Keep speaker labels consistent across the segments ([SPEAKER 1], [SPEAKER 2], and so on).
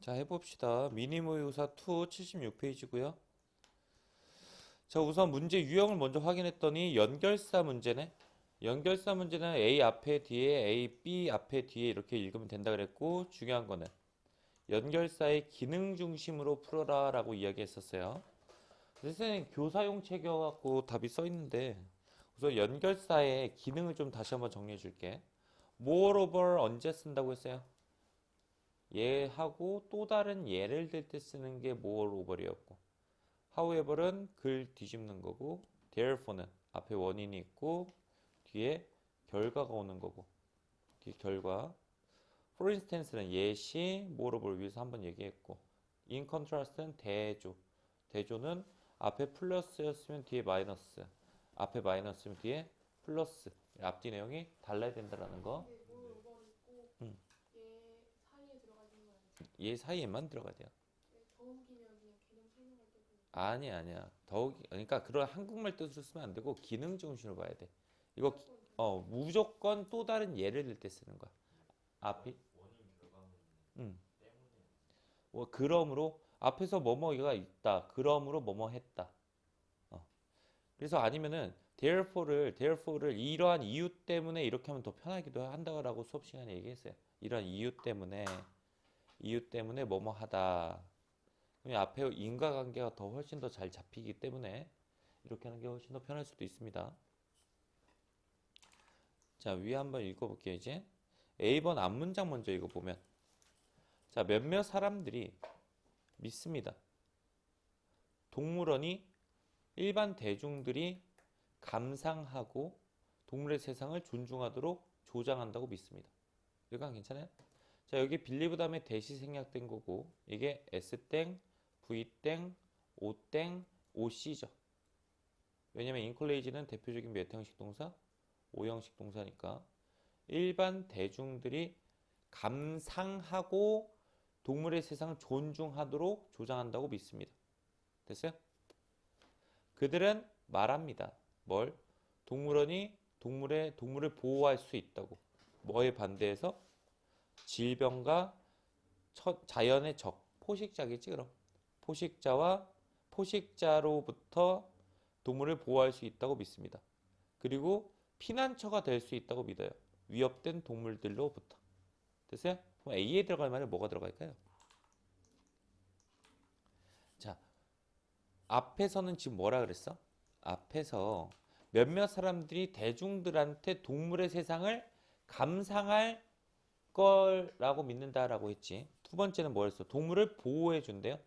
[SPEAKER 1] 자, 해봅시다. 미니모의고사 2 76페이지고요. 자, 우선 문제 유형을 먼저 확인했더니 연결사 문제네. 연결사 문제는 A 앞에 뒤에 A, B 앞에 뒤에 이렇게 읽으면 된다 그랬고, 중요한 거는 연결사의 기능 중심으로 풀어라 라고 이야기했었어요. 선생님 교사용 책이어갖고 답이 써 있는데, 우선 연결사의 기능을 좀 다시 한번 정리해 줄게. moreover 언제 쓴다고 했어요? 얘하고 또 다른 예를 들 때 쓰는 게 moreover이었고, however은 글 뒤집는 거고, therefore는 앞에 원인이 있고 뒤에 결과가 오는 거고, 뒤에 결과. for instance는 예시, moreover 위에서 한번 얘기했고, in contrast는 대조. 대조는 앞에 플러스였으면 뒤에 마이너스, 앞에 마이너스면 뒤에 플러스. 앞뒤 내용이 달라야 된다라는 거.
[SPEAKER 2] 근데 뭘 오버 있고
[SPEAKER 1] 음,
[SPEAKER 2] 얘 사이에 들어가 있는 건 아니지.
[SPEAKER 1] 얘 사이에만 들어가야 돼요.
[SPEAKER 2] 더욱이면 그냥 개념 설명할 때 보니까.
[SPEAKER 1] 아니야. 더욱 그러니까 그런 한국말 뜻으로 쓰면 안 되고 기능 중심으로 봐야 돼. 이거
[SPEAKER 2] 무조건 돼.
[SPEAKER 1] 무조건 또 다른 예를 들 때 쓰는 거야. 앞이
[SPEAKER 3] 원인 결과물
[SPEAKER 1] 음.
[SPEAKER 3] 때문에
[SPEAKER 1] 그러므로 앞에서 뭐뭐가 있다. 그러므로 뭐뭐 했다. 그래서 아니면은 therefore를 이러한 이유 때문에 이렇게 하면 더 편하기도 한다라고 수업 시간에 얘기했어요. 이러한 이유 때문에 뭐뭐 하다. 그럼 앞에 인과관계가 더 훨씬 더 잘 잡히기 때문에 이렇게 하는 게 훨씬 더 편할 수도 있습니다. 자, 위에 한번 읽어볼게요, 이제. A번 앞문장 먼저 읽어보면. 자, 몇몇 사람들이 믿습니다. 동물원이 일반 대중들이 감상하고 동물의 세상을 존중하도록 조장한다고 믿습니다. 이건 괜찮아요? 자, 여기 believe 다음에 대시 생략된 거고, 이게 S 땡, V 땡, O 땡, OC죠. 왜냐면 encourage는 대표적인 몇 형식 동사? O 형식 동사니까. 일반 대중들이 감상하고 동물의 세상을 존중하도록 조장한다고 믿습니다. 됐어요? 그들은 말합니다. 뭘? 동물원이 동물을 보호할 수 있다고. 뭐에 반대해서? 질병과 자연의 적, 포식자겠지 그럼. 포식자로부터 동물을 보호할 수 있다고 믿습니다. 그리고 피난처가 될 수 있다고 믿어요. 위협된 동물들로부터. 됐어요? 그럼 A에 들어갈 말에 뭐가 들어갈까요? 자, 앞에서는 지금 뭐라 그랬어? 앞에서 몇몇 사람들이 대중들한테 동물의 세상을 감상할 거라고 믿는다라고 했지. 두 번째는 뭐였어? 동물을 보호해 준대요.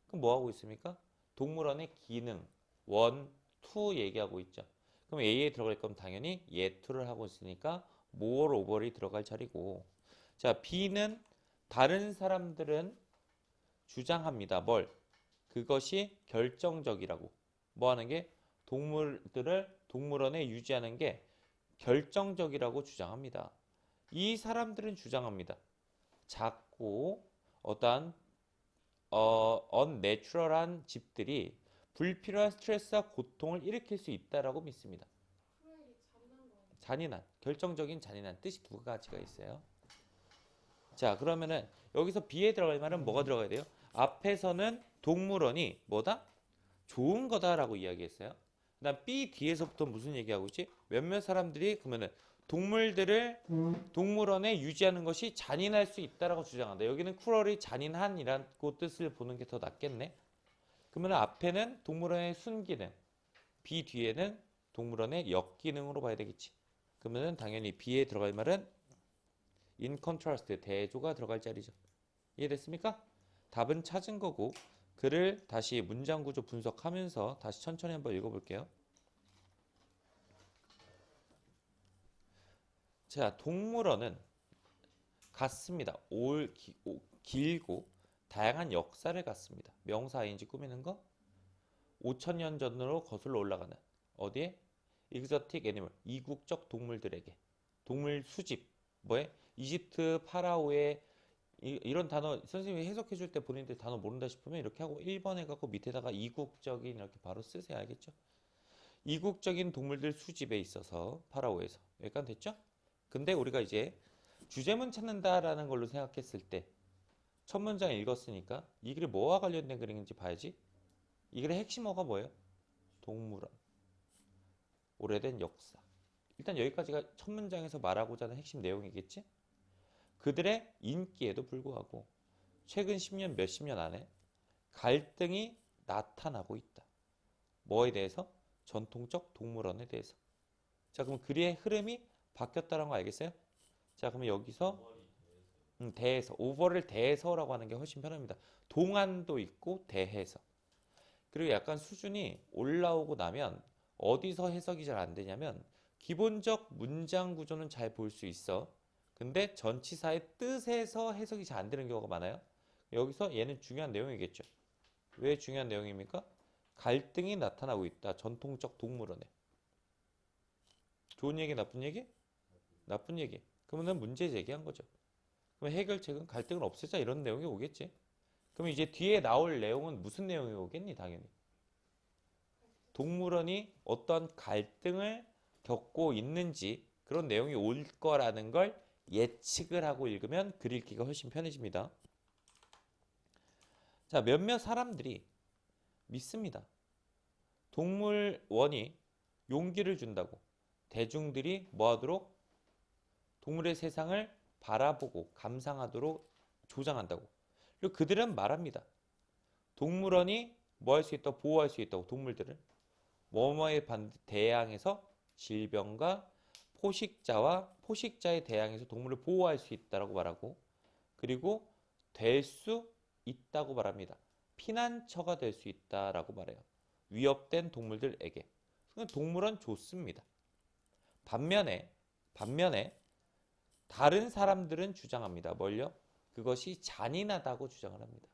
[SPEAKER 1] 그럼 뭐 하고 있습니까? 동물원의 기능, 원, 투 얘기하고 있죠. 그럼 A에 들어갈 거면 당연히 예, 투를 하고 있으니까 moreover이 들어갈 자리고. 자, B는 다른 사람들은 주장합니다. 뭘? 그것이 결정적이라고. 뭐 하는 게? 동물들을 동물원에 유지하는 게 결정적이라고 주장합니다. 이 사람들은 주장합니다. 작고 어떠한 unnatural한 집들이 불필요한 스트레스와 고통을 일으킬 수 있다라고 믿습니다.
[SPEAKER 2] 프라일이 잔인한 거 아니야?
[SPEAKER 1] 잔인한, 결정적인 잔인한 뜻이 두 가지가 있어요. 자, 그러면은 여기서 B에 들어갈 말은 뭐가 들어가야 돼요? 앞에서는 동물원이 뭐다? 좋은 거다라고 이야기했어요. 그다음 B 뒤에서부터 무슨 얘기하고 있지? 몇몇 사람들이 그러면은 동물들을 동물원에 유지하는 것이 잔인할 수 있다라고 주장한다. 여기는 cruel이 잔인한이라고 뜻을 보는 게 더 낫겠네. 그러면 앞에는 동물원의 순기능, B 뒤에는 동물원의 역기능으로 봐야 되겠지. 그러면은 당연히 B에 들어갈 말은 in contrast, 대조가 들어갈 자리죠. 이해됐습니까? 답은 찾은 거고, 글을 다시 문장 구조 분석하면서 다시 천천히 한번 읽어볼게요. 자, 동물원은 갖습니다. 길고 다양한 역사를 갖습니다. 명사 ing 꾸미는 거 5천년 전으로 거슬러 올라가는 어디에? exotic animal, 이국적 동물들에게. 동물 수집, 뭐에? 이집트 파라오의 이런 단어 선생님이 해석해 줄 때 본인들 단어 모른다 싶으면 이렇게 하고 1번 해갖고 밑에다가 이국적인 이렇게 바로 쓰세요. 알겠죠? 이국적인 동물들 수집에 있어서 파라오에서 여기까지 됐죠? 근데 우리가 이제 주제문 찾는다라는 걸로 생각했을 때 첫 문장 읽었으니까 이 글이 뭐와 관련된 글인지 봐야지. 이 글의 핵심어가 뭐예요? 동물원. 오래된 역사. 일단 여기까지가 첫 문장에서 말하고자 하는 핵심 내용이겠지? 그들의 인기에도 불구하고 최근 10년, 몇십 년 안에 갈등이 나타나고 있다. 뭐에 대해서? 전통적 동물원에 대해서. 자, 그럼 글의 흐름이 바뀌었다는 거 알겠어요? 자, 그러면 여기서 대해서, 오버를 대해서라고 하는 게 훨씬 편합니다. 동안도 있고 대해서. 그리고 약간 수준이 올라오고 나면 어디서 해석이 잘 안 되냐면 기본적 문장 구조는 잘 볼 수 있어. 근데 전치사의 뜻에서 해석이 잘 안 되는 경우가 많아요. 여기서 얘는 중요한 내용이겠죠. 왜 중요한 내용입니까? 갈등이 나타나고 있다. 전통적 동물원에. 좋은 얘기, 나쁜 얘기? 나쁜 얘기. 그러면 문제 제기한 거죠. 그럼 해결책은 갈등을 없애자 이런 내용이 오겠지. 그럼 이제 뒤에 나올 내용은 무슨 내용이 오겠니? 당연히. 동물원이 어떤 갈등을 겪고 있는지 그런 내용이 올 거라는 걸 예측을 하고 읽으면 글 읽기가 훨씬 편해집니다. 자, 몇몇 사람들이 믿습니다. 동물원이 용기를 준다고 대중들이 뭐하도록 동물의 세상을 바라보고 감상하도록 조장한다고. 그리고 그들은 말합니다. 동물원이 뭐 할 수 있다고? 보호할 수 있다고. 동물들을 뭐뭐에 대항해서 질병과 포식자에 대항해서 동물을 보호할 수 있다고 말하고, 그리고 될 수 있다고 말합니다. 피난처가 될 수 있다라고 말해요. 위협된 동물들에게. 동물원 좋습니다. 반면에 다른 사람들은 주장합니다. 뭘요? 그것이 잔인하다고 주장을 합니다.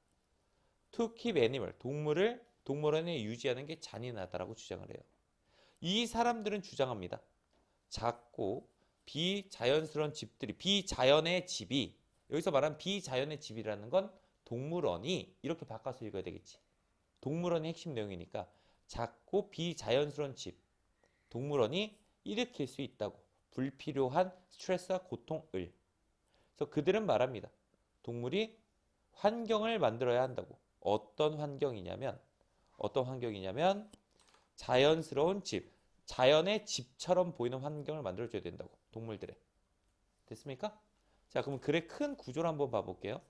[SPEAKER 1] To keep animal, 동물을 동물원에 유지하는 게 잔인하다라고 주장을 해요. 이 사람들은 주장합니다. 작고 비자연스러운 집들이, 비자연의 집이, 여기서 말하는 비자연의 집이라는 건 동물원이, 이렇게 바꿔서 읽어야 되겠지. 동물원의 핵심 내용이니까 작고 비자연스러운 집, 동물원이 일으킬 수 있다고. 불필요한 스트레스와 고통을. 그래서 그들은 말합니다. 동물이 환경을 만들어야 한다고. 어떤 환경이냐면 자연스러운 집, 자연의 집처럼 보이는 환경을 만들어줘야 된다고. 동물들의. 됐습니까? 자, 그럼 글의 큰 구조를 한번 봐볼게요.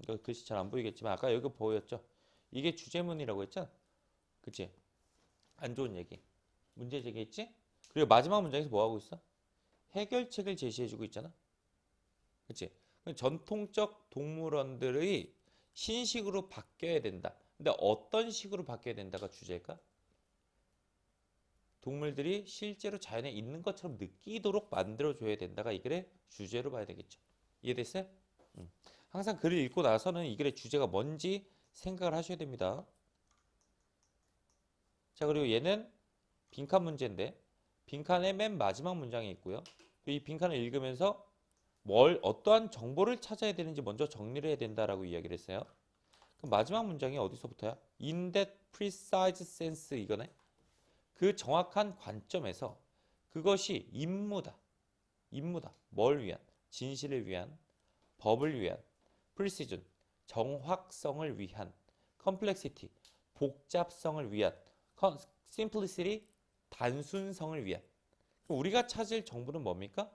[SPEAKER 1] 이거 글씨 잘 안 보이겠지만 아까 여기 보였죠? 이게 주제문이라고 했잖아. 그치? 안 좋은 얘기. 문제 제기했지? 그리고 마지막 문장에서 뭐 하고 있어? 해결책을 제시해주고 있잖아. 그치? 전통적 동물원들의 신식으로 바뀌어야 된다. 근데 어떤 식으로 바뀌어야 된다가 주제일까? 동물들이 실제로 자연에 있는 것처럼 느끼도록 만들어줘야 된다가 이 글의 주제로 봐야 되겠죠. 이해됐어요? 항상 글을 읽고 나서는 이 글의 주제가 뭔지 생각을 하셔야 됩니다. 자, 그리고 얘는 빈칸 문제인데 빈칸의 맨 마지막 문장이 있고요. 이 빈칸을 읽으면서 어떠한 정보를 찾아야 되는지 먼저 정리를 해야 된다라고 이야기를 했어요. 그럼 마지막 문장이 어디서부터야? In that precise sense, 이거네. 그 정확한 관점에서 그것이 임무다. 뭘 위한? 진실을 위한, 법을 위한, precision, 정확성을 위한, complexity, 복잡성을 위한, simplicity, 단순성을 위한. 우리가 찾을 정보는 뭡니까?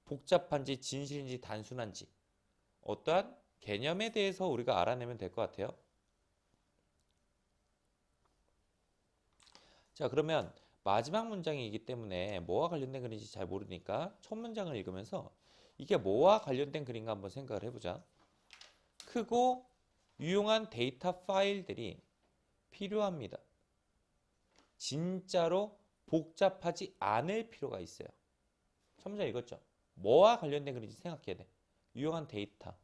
[SPEAKER 1] 복잡한지 진실인지 단순한지 어떠한 개념에 대해서 우리가 알아내면 될 것 같아요. 자, 그러면 마지막 문장이기 때문에 뭐와 관련된 글인지 잘 모르니까 첫 문장을 읽으면서 이게 뭐와 관련된 글인가 한번 생각을 해보자. 크고 유용한 데이터 파일들이 필요합니다. 진짜로 복잡하지 않을 필요가 있어요. 첫 문장 읽었죠? 뭐와 관련된 글인지 생각해야 돼. 유용한 데이터.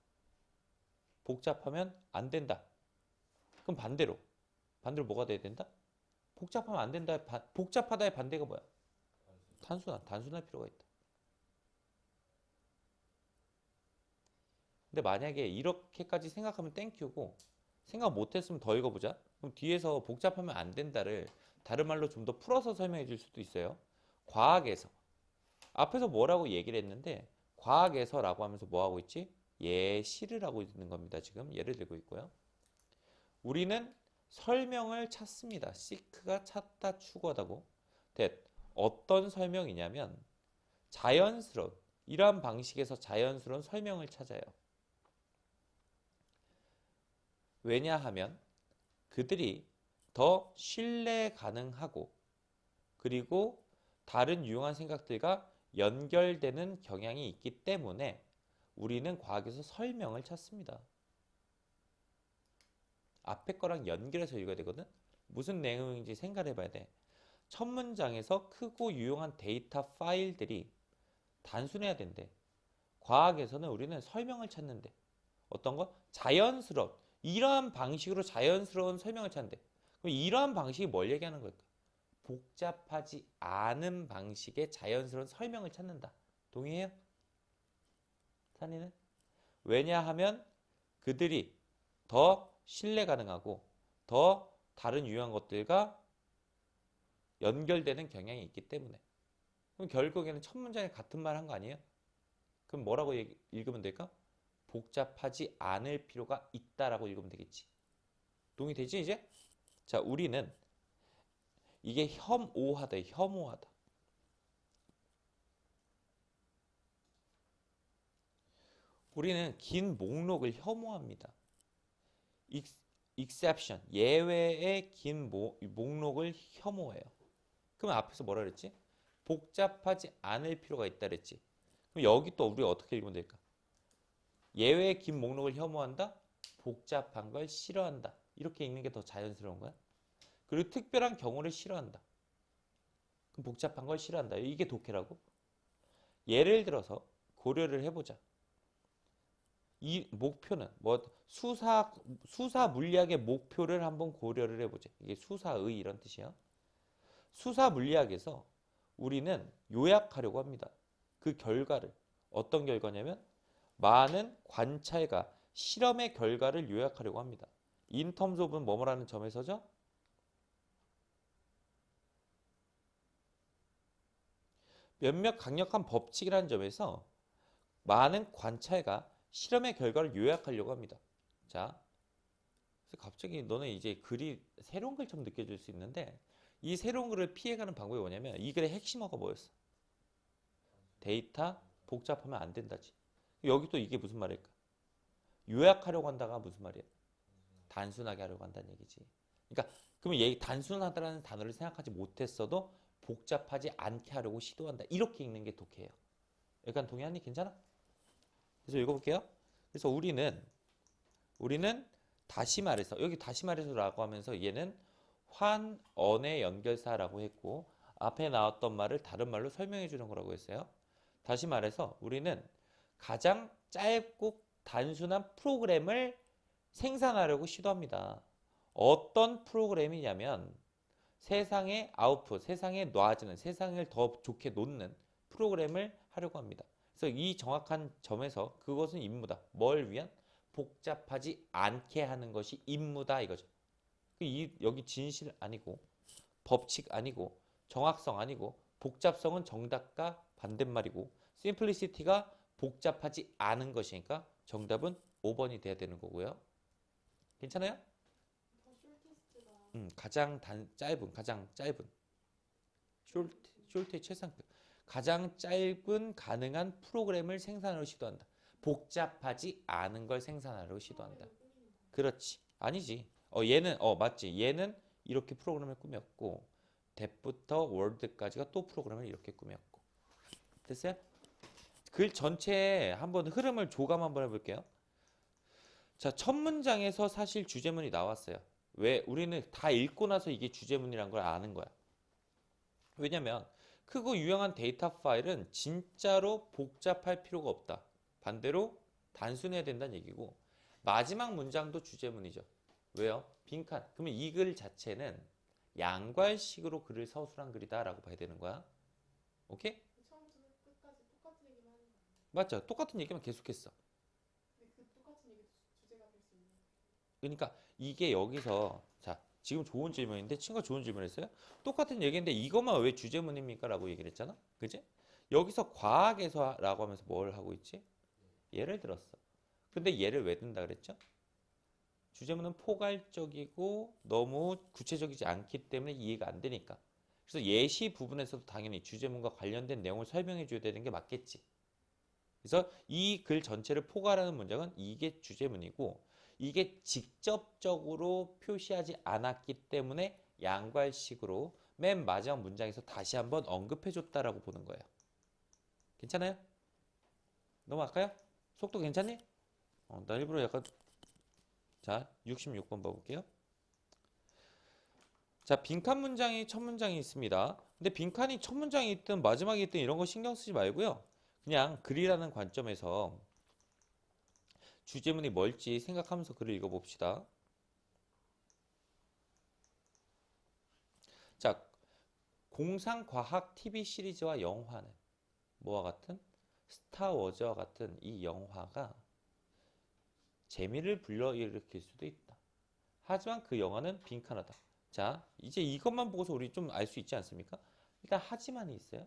[SPEAKER 1] 복잡하면 안 된다. 그럼 반대로 뭐가 돼야 된다? 복잡하면 안 된다. 복잡하다의 반대가 뭐야? 단순할 필요가 있다. 근데 만약에 이렇게까지 생각하면 땡큐고 생각 못했으면 더 읽어보자. 그럼 뒤에서 복잡하면 안 된다를 다른 말로 좀 더 풀어서 설명해 줄 수도 있어요. 과학에서 앞에서 뭐라고 얘기를 했는데 과학에서라고 하면서 뭐 하고 있지? 예시를 하고 있는 겁니다. 지금 예를 들고 있고요. 우리는 설명을 찾습니다. seek가 찾다, 추구하다고. 어떤 설명이냐면 자연스러운, 이러한 방식에서 자연스러운 설명을 찾아요. 왜냐하면 그들이 더 신뢰 가능하고 그리고 다른 유용한 생각들과 연결되는 경향이 있기 때문에 우리는 과학에서 설명을 찾습니다. 앞에 거랑 연결해서 읽어야 되거든. 무슨 내용인지 생각해 봐야 돼. 첫 문장에서 크고 유용한 데이터 파일들이 단순해야 된대. 과학에서는 우리는 설명을 찾는데 어떤 거? 자연스러운, 이러한 방식으로 자연스러운 설명을 찾는데, 그럼 이러한 방식이 뭘 얘기하는 걸까? 복잡하지 않은 방식의 자연스러운 설명을 찾는다. 동의해요? 산이는? 왜냐하면 그들이 더 신뢰 가능하고 더 다른 유용한 것들과 연결되는 경향이 있기 때문에. 그럼 결국에는 첫 문장에 같은 말 한 거 아니에요? 그럼 뭐라고 읽으면 될까? 복잡하지 않을 필요가 있다라고 읽으면 되겠지. 동의되지 이제? 자, 우리는 이게 혐오하다, 혐오하다. 우리는 긴 목록을 혐오합니다. exception, 예외의 긴 목록을 혐오해요. 그럼 앞에서 뭐라 그랬지? 복잡하지 않을 필요가 있다 그랬지. 그럼 여기 또 우리가 어떻게 읽으면 될까? 예외의 긴 목록을 혐오한다? 복잡한 걸 싫어한다. 이렇게 읽는 게 더 자연스러운 거야. 그리고 특별한 경우를 싫어한다. 그럼 복잡한 걸 싫어한다. 이게 독해라고? 예를 들어서 고려를 해보자. 이 목표는 뭐 수사 물리학의 목표를 한번 고려를 해보자. 이게 수사의 이런 뜻이야. 수사 물리학에서 우리는 요약하려고 합니다. 그 결과를. 어떤 결과냐면 많은 관찰과 실험의 결과를 요약하려고 합니다. In terms of는 뭐뭐라는 점에서죠? 몇몇 강력한 법칙이라는 점에서 많은 관찰과 실험의 결과를 요약하려고 합니다. 자, 그래서 갑자기 너는 이제 글이 새로운 글처럼 느껴질 수 있는데 이 새로운 글을 피해가는 방법이 뭐냐면 이 글의 핵심어가 뭐였어? 데이터 복잡하면 안 된다지. 여기 또 이게 무슨 말일까? 요약하려고 한다가 무슨 말이야? 단순하게 하려고 한다는 얘기지. 그러니까 그러면 얘 단순하다라는 단어를 생각하지 못했어도 복잡하지 않게 하려고 시도한다. 이렇게 읽는 게 독해요. 약간 동의하니? 괜찮아? 그래서 읽어볼게요. 그래서 우리는 다시 말해서 여기 다시 말해서라고 하면서 얘는 환언의 연결사라고 했고 앞에 나왔던 말을 다른 말로 설명해 주는 거라고 했어요. 다시 말해서 우리는 가장 짧고 단순한 프로그램을 생산하려고 시도합니다. 어떤 프로그램이냐면 세상의 아웃풋, 세상에 놔주는, 세상을 더 좋게 놓는 프로그램을 하려고 합니다. 그래서 이 정확한 점에서 그것은 임무다. 뭘 위한? 복잡하지 않게 하는 것이 임무다 이거죠. 여기 진실 아니고 법칙 아니고 정확성 아니고 복잡성은 정답과 반대말이고 심플리시티가 복잡하지 않은 것이니까 정답은 5번이 돼야 되는 거고요. 괜찮아요?
[SPEAKER 2] 더 숄티스트가
[SPEAKER 1] 가장 짧은 숄트의 최상급 가장 짧은 가능한 프로그램을 생산하려 시도한다. 복잡하지 않은 걸 생산하려고 시도한다. 그렇지. 아니지. 얘는 맞지. 얘는 이렇게 프로그램을 꾸몄고 that부터 word까지가 또 프로그램을 이렇게 꾸몄고. 됐어요? 글 전체에 한번 흐름을 조감 한번 해볼게요. 자, 첫 문장에서 사실 주제문이 나왔어요. 왜? 우리는 다 읽고 나서 이게 주제문이란 걸 아는 거야. 왜냐면 크고 유용한 데이터 파일은 진짜로 복잡할 필요가 없다. 반대로 단순해야 된다는 얘기고 마지막 문장도 주제문이죠. 왜요? 빈칸. 그러면 이 글 자체는 양괄식으로 글을 서술한 글이다 라고 봐야 되는 거야. 오케이?
[SPEAKER 2] 처음부터 끝까지 똑같은 얘기만 하는 거 아니에요?
[SPEAKER 1] 맞죠? 똑같은 얘기만 계속했어.
[SPEAKER 2] 근데 그 똑같은 얘기 주제가 될 수 있는 거예요.
[SPEAKER 1] 그러니까 이게 여기서 자 지금 좋은 질문인데 친구가 좋은 질문했어요. 똑같은 얘기인데 이것만 왜 주제문입니까? 라고 얘기를 했잖아. 그지? 여기서 과학에서라고 하면서 뭘 하고 있지? 예를 들었어. 근데 얘를 왜 든다 그랬죠? 주제문은 포괄적이고 너무 구체적이지 않기 때문에 이해가 안 되니까. 그래서 예시 부분에서도 당연히 주제문과 관련된 내용을 설명해 줘야 되는 게 맞겠지. 그래서 이 글 전체를 포괄하는 문장은 이게 주제문이고 이게 직접적으로 표시하지 않았기 때문에 양괄식으로 맨 마지막 문장에서 다시 한번 언급해 줬다라고 보는 거예요. 괜찮아요? 넘어갈까요? 속도 괜찮니? 나 일부러 약간 자 66번 봐볼게요. 자 빈칸 문장이 첫 문장이 있습니다. 근데 빈칸이 첫 문장이 있든 마지막에 있든 이런 거 신경 쓰지 말고요. 그냥 글이라는 관점에서 주제문이 뭘지 생각하면서 글을 읽어봅시다. 자, 공상과학 TV 시리즈와 영화는 뭐와 같은? 스타워즈와 같은 이 영화가 재미를 불러일으킬 수도 있다. 하지만 그 영화는 빈칸하다. 자, 이제 이것만 보고서 우리 좀 알 수 있지 않습니까? 일단 하지만이 있어요.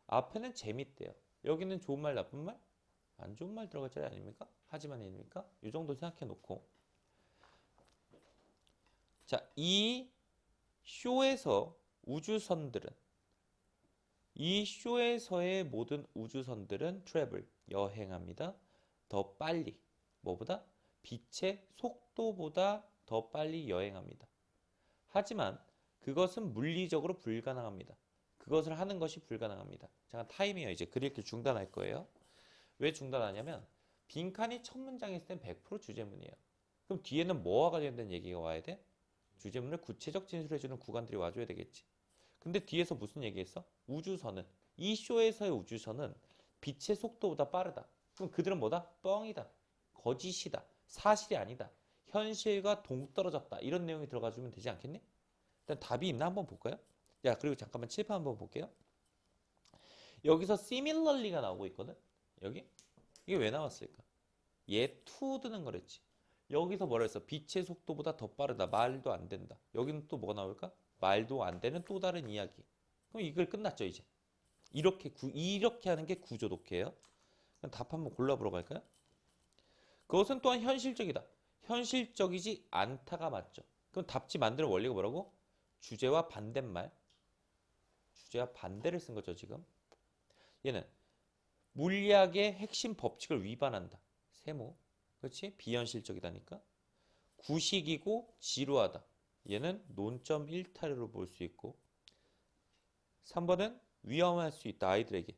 [SPEAKER 1] 앞에는 재밌대요. 여기는 좋은 말, 나쁜 말? 안 좋은 말 들어갈 자리 아닙니까? 하지만입니까? 이 정도 생각해 놓고. 자, 이 쇼에서 우주선들은 이 쇼에서의 모든 우주선들은 트래블, 여행합니다. 더 빨리. 뭐보다? 빛의 속도보다 더 빨리 여행합니다. 하지만 그것은 물리적으로 불가능합니다. 그것을 하는 것이 불가능합니다. 잠깐 타임이에요. 이제 글 읽기 중단할 거예요. 왜 중단하냐면 빈칸이 첫 문장에 있을 땐 100% 주제문이에요. 그럼 뒤에는 뭐와 관련된 얘기가 와야 돼? 주제문을 구체적 진술해주는 구간들이 와줘야 되겠지. 근데 뒤에서 무슨 얘기했어? 우주선은 이 쇼에서의 우주선은 빛의 속도보다 빠르다. 그럼 그들은 뭐다? 뻥이다. 거짓이다. 사실이 아니다. 현실과 동떨어졌다. 이런 내용이 들어가주면 되지 않겠니? 일단 답이 있나 한번 볼까요? 야 그리고 잠깐만 칠판 한번 볼게요. 여기서 similarly가 나오고 있거든. 여기 이게 왜 나왔을까? 얘 to 드는 거랬지. 여기서 뭐라 했어? 빛의 속도보다 더 빠르다. 말도 안 된다. 여기는 또 뭐가 나올까? 말도 안 되는 또 다른 이야기. 그럼 이걸 끝났죠 이제. 이렇게 하는 게 구조 독해예요. 그럼 답 한번 골라보러 갈까요? 그것은 또한 현실적이다. 현실적이지 않다가 맞죠. 그럼 답지 만드는 원리가 뭐라고? 주제와 반대말. 주제와 반대를 쓴 거죠 지금. 얘는 물리학의 핵심 법칙을 위반한다. 세모. 그렇지? 비현실적이다니까. 구식이고 지루하다. 얘는 논점 일탈으로 볼 수 있고. 3번은 위험할 수 있다. 아이들에게.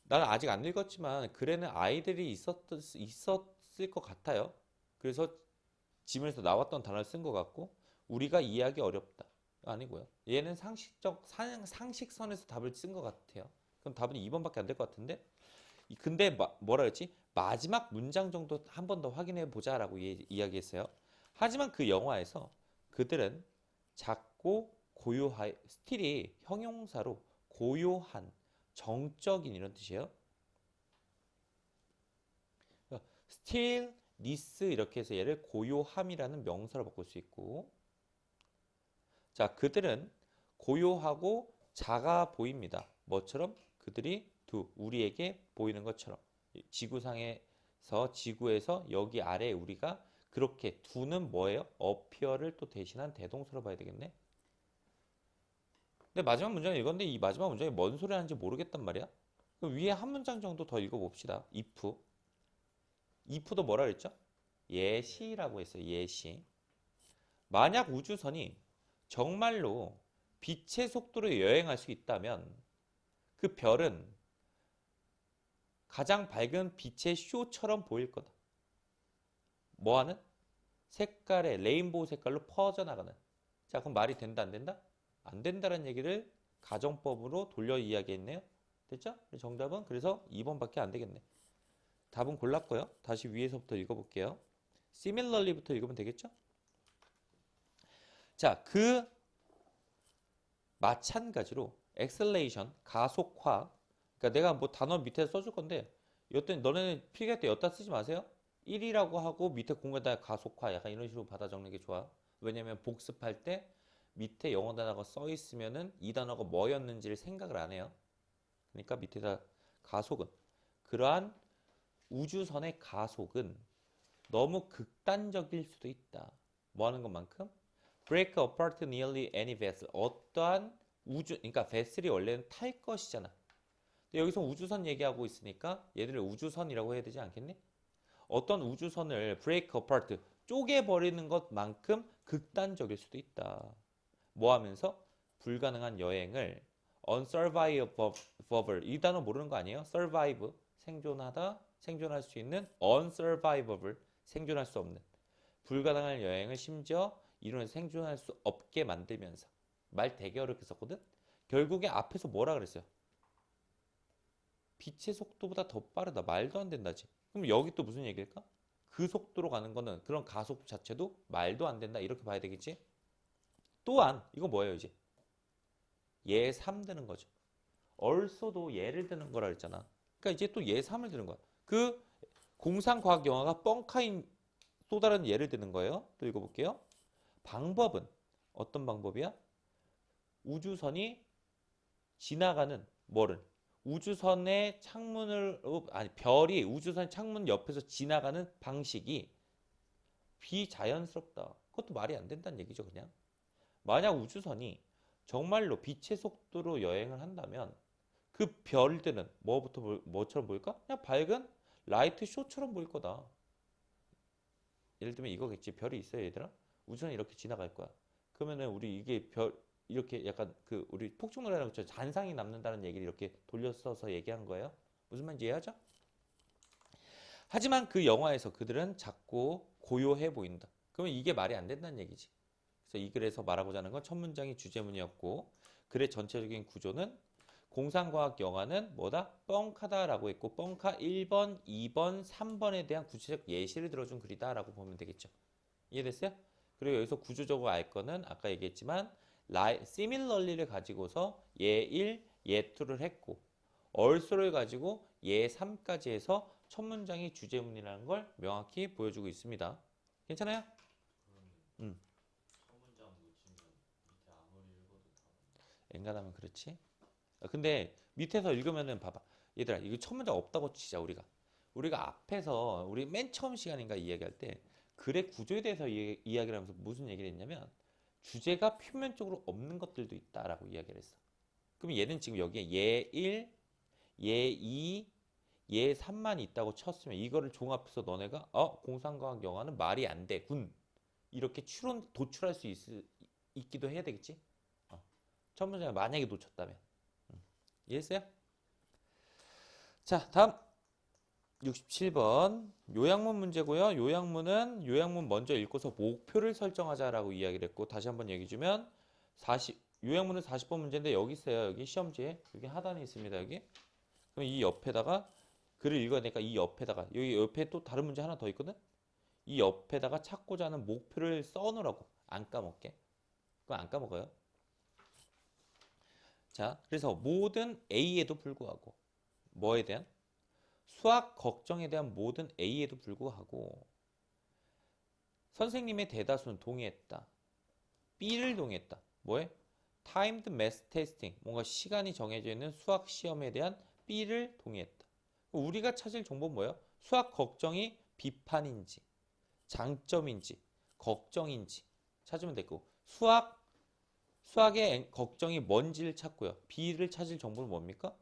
[SPEAKER 1] 나는 아직 안 읽었지만 글에는 아이들이 있었을 것 같아요. 그래서 지문에서 나왔던 단어를 쓴 것 같고 우리가 이해하기 어렵다. 아니고요. 얘는 상식선에서 답을 쓴 것 같아요. 그럼 답은 2번밖에 안 될 것 같은데 근데 뭐라 했지? 마지막 문장 정도 한 번 더 확인해 보자라고 이야기했어요. 하지만 그 영화에서 그들은 작고 고요한 스틸이 형용사로 고요한 정적인 이런 뜻이에요. stillness 이렇게 해서 얘를 고요함이라는 명사로 바꿀 수 있고 자 그들은 고요하고 작아 보입니다. 뭐처럼? 그들이 우리에게 보이는 것처럼 지구에서 여기 아래 우리가 그렇게 두는 뭐예요? appear를 또 대신한 대동사로 봐야 되겠네. 근데 마지막 문장을 읽었는데 이 마지막 문장이 뭔 소리 하는지 모르겠단 말이야. 그럼 위에 한 문장 정도 더 읽어봅시다. if도 뭐라 그랬죠? 예시라고 했어요. 예시. 만약 우주선이 정말로 빛의 속도로 여행할 수 있다면 그 별은 가장 밝은 빛의 쇼처럼 보일 거다. 뭐하는? 색깔의 레인보우 색깔로 퍼져나가는. 자 그럼 말이 된다 안 된다? 안 된다는 얘기를 가정법으로 돌려 이야기했네요. 됐죠? 정답은 그래서 2번밖에 안 되겠네. 답은 골랐고요. 다시 위에서부터 읽어볼게요. similarly부터 읽으면 되겠죠? 자, 그 마찬가지로 acceleration, 가속화. 그러니까 내가 뭐 단어 밑에 써줄 건데 여튼 너네는 필기할 때 여기다 쓰지 마세요. 1이라고 하고 밑에 공에다 가속화 약간 이런 식으로 받아 적는 게 좋아. 왜냐면 복습할 때 밑에 영어 단어가 써 있으면은 이 단어가 뭐였는지를 생각을 안 해요. 그러니까 밑에다 가속은 그러한 우주선의 가속은 너무 극단적일 수도 있다. 뭐 하는 것만큼? break apart nearly any vessel. 어떠한 우주, 그러니까 vessel이 원래는 탈 것이잖아. 근데 여기서 우주선 얘기하고 있으니까 얘들을 우주선이라고 해야 되지 않겠니? 어떤 우주선을 break apart, 쪼개버리는 것만큼 극단적일 수도 있다. 뭐 하면서? 불가능한 여행을 unsurvivable, 이 단어 모르는 거 아니에요? survive, 생존하다, 생존할 수 있는 unsurvivable, 생존할 수 없는 불가능한 여행을 심지어 이루는 생존할 수 없게 만들면서 말 되게 어렵게 썼거든? 결국에 앞에서 뭐라 그랬어요? 빛의 속도보다 더 빠르다. 말도 안 된다지. 그럼 여기 또 무슨 얘기일까? 그 속도로 가는 거는 그런 가속 자체도 말도 안 된다. 이렇게 봐야 되겠지? 또한 이거 뭐예요 이제? 예3 드는 거죠. 얼쏘도 예를 드는 거라 그랬잖아. 그러니까 이제 또 예3을 드는 거야. 그 공상과학 영화가 뻥카인 또 다른 예를 드는 거예요. 또 읽어볼게요. 방법은 어떤 방법이야? 우주선이 지나가는 뭐를? 우주선의 창문을 아니 별이 우주선 창문 옆에서 지나가는 방식이 비자연스럽다. 그것도 말이 안 된다는 얘기죠, 그냥. 만약 우주선이 정말로 빛의 속도로 여행을 한다면 그 별들은 뭐처럼 보일까? 그냥 밝은 라이트 쇼처럼 보일 거다. 예를 들면 이거겠지. 별이 있어요, 얘들아. 우주선이 이렇게 지나갈 거야. 그러면은 우리 이게 별 이렇게 약간 그 우리 폭죽노래라는 것처럼 잔상이 남는다는 얘기를 이렇게 돌려써서 얘기한 거예요. 무슨 말인지 이해하죠? 하지만 그 영화에서 그들은 작고 고요해 보인다. 그러면 이게 말이 안 된다는 얘기지. 그래서 이 글에서 말하고자 하는 건 첫 문장이 주제문이었고 글의 전체적인 구조는 공상과학 영화는 뭐다? 뻥카다라고 했고 뻥카 1번, 2번, 3번에 대한 구체적 예시를 들어준 글이다라고 보면 되겠죠. 이해됐어요? 그리고 여기서 구조적으로 알 거는 아까 얘기했지만 similarly를 가지고서 예1, 예2를 했고 also를 가지고 예3까지 해서 첫 문장이 주제문이라는 걸 명확히 보여주고 있습니다. 괜찮아요? 음. 엔간하면 그렇지. 근데 밑에서 읽으면은 봐봐. 얘들아 이거 첫 문장 없다고 치자 우리가 앞에서 우리 맨 처음 시간인가 이야기할 때 글의 구조에 대해서 이야기를 하면서 무슨 얘기를 했냐면 주제가 표면적으로 없는 것들도 있다라고 이야기를 했어. 그럼 얘는 지금 여기에 예1, 예2, 예3만 있다고 쳤으면 이거를 종합해서 너네가 공상과학 영화는 말이 안 돼. 군. 이렇게 도출할 수 있기도 해야 되겠지? 첫 문장을 만약에 놓쳤다면. 이해했어요? 자, 다음 67번 요약문 문제고요. 요약문 먼저 읽고서 목표를 설정하자라고 이야기를 했고 다시 한번 얘기 주면 요약문은 40번 문제인데 여기 있어요. 여기 시험지에 여기 하단에 있습니다. 여기. 그럼 이 옆에다가 글을 읽어야 되니까 이 옆에다가 여기 옆에 또 다른 문제 하나 더 있거든. 이 옆에다가 찾고자 하는 목표를 써놓으라고. 안 까먹게. 그거 안 까먹어요. 자, 그래서 모든 A에도 불구하고 뭐에 대한? 수학 걱정에 대한 모든 A에도 불구하고 선생님의 대다수는 동의했다. B를 동의했다. 뭐에? Timed Math Testing, 뭔가 시간이 정해져 있는 수학 시험에 대한 B를 동의했다. 우리가 찾을 정보는 뭐예요? 수학 걱정이 비판인지 장점인지 걱정인지 찾으면 되고 수학의 걱정이 뭔지를 찾고요. B를 찾을 정보는 뭡니까?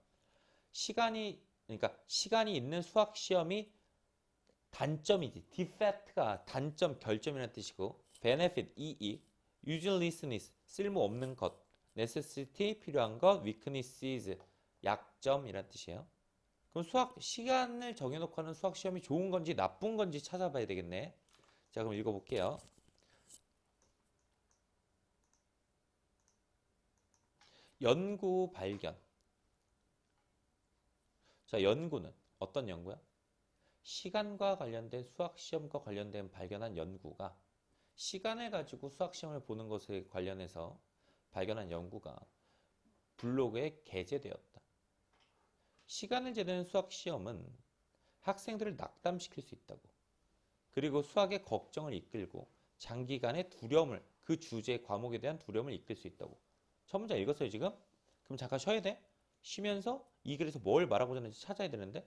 [SPEAKER 1] 그러니까 시간이 있는 수학 시험이 단점이지. defect가 단점, 결점이라는 뜻이고 benefit, 이익, uselessness, 쓸모없는 것, necessity, 필요한 것, weaknesses, 약점이라는 뜻이에요. 그럼 시간을 정해놓고 하는 수학 시험이 좋은 건지 나쁜 건지 찾아봐야 되겠네. 자, 그럼 읽어볼게요. 연구 발견. 자, 연구는 어떤 연구야? 시간과 관련된 수학 시험과 관련된 발견한 연구가 시간을 가지고 수학 시험을 보는 것에 관련해서 발견한 연구가 블로그에 게재되었다. 시간을 재는 수학 시험은 학생들을 낙담시킬 수 있다고. 그리고 수학의 걱정을 이끌고 장기간의 두려움을 그 주제 과목에 대한 두려움을 이끌 수 있다고. 첫 문장 읽었어요 지금? 그럼 잠깐 쉬어야 돼. 쉬면서 이 글에서 뭘 말하고자 하는지 찾아야 되는데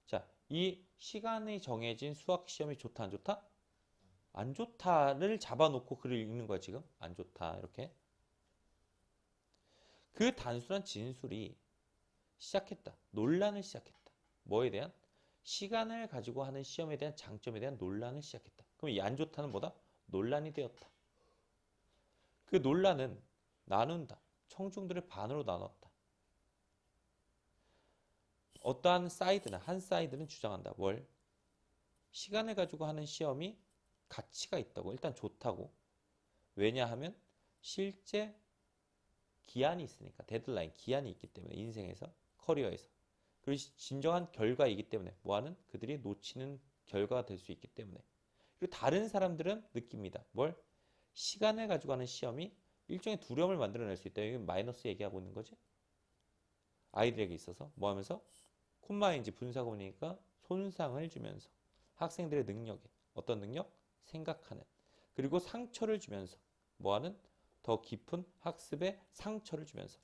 [SPEAKER 1] 자, 이 시간이 정해진 수학 시험이 좋다 안 좋다? 안 좋다를 잡아놓고 글을 읽는 거야 지금. 안 좋다 이렇게. 그 단순한 진술이 시작했다. 논란을 시작했다. 뭐에 대한? 시간을 가지고 하는 시험에 대한 장점에 대한 논란을 시작했다. 그럼 이 안 좋다는 뭐다? 논란이 되었다. 그 논란은 나눈다. 청중들을 반으로 나눴다. 어떠한 사이드나 한 사이드는 주장한다. 뭘? 시간을 가지고 하는 시험이 가치가 있다고. 일단 좋다고. 왜냐하면 실제 기한이 있으니까. 데드라인, 기한이 있기 때문에 인생에서, 커리어에서. 그리고 진정한 결과이기 때문에 뭐하는? 그들이 놓치는 결과가 될 수 있기 때문에. 그리고 다른 사람들은 느낍니다. 뭘? 시간을 가지고 하는 시험이 일종의 두려움을 만들어낼 수 있다. 이건 마이너스 얘기하고 있는 거지. 아이들에게 있어서 뭐 하면서? 콤마인지 분사구문이니까 손상을 주면서 학생들의 능력에 어떤 능력? 생각하는. 그리고 상처를 주면서 뭐하는? 더 깊은 학습에 상처를 주면서.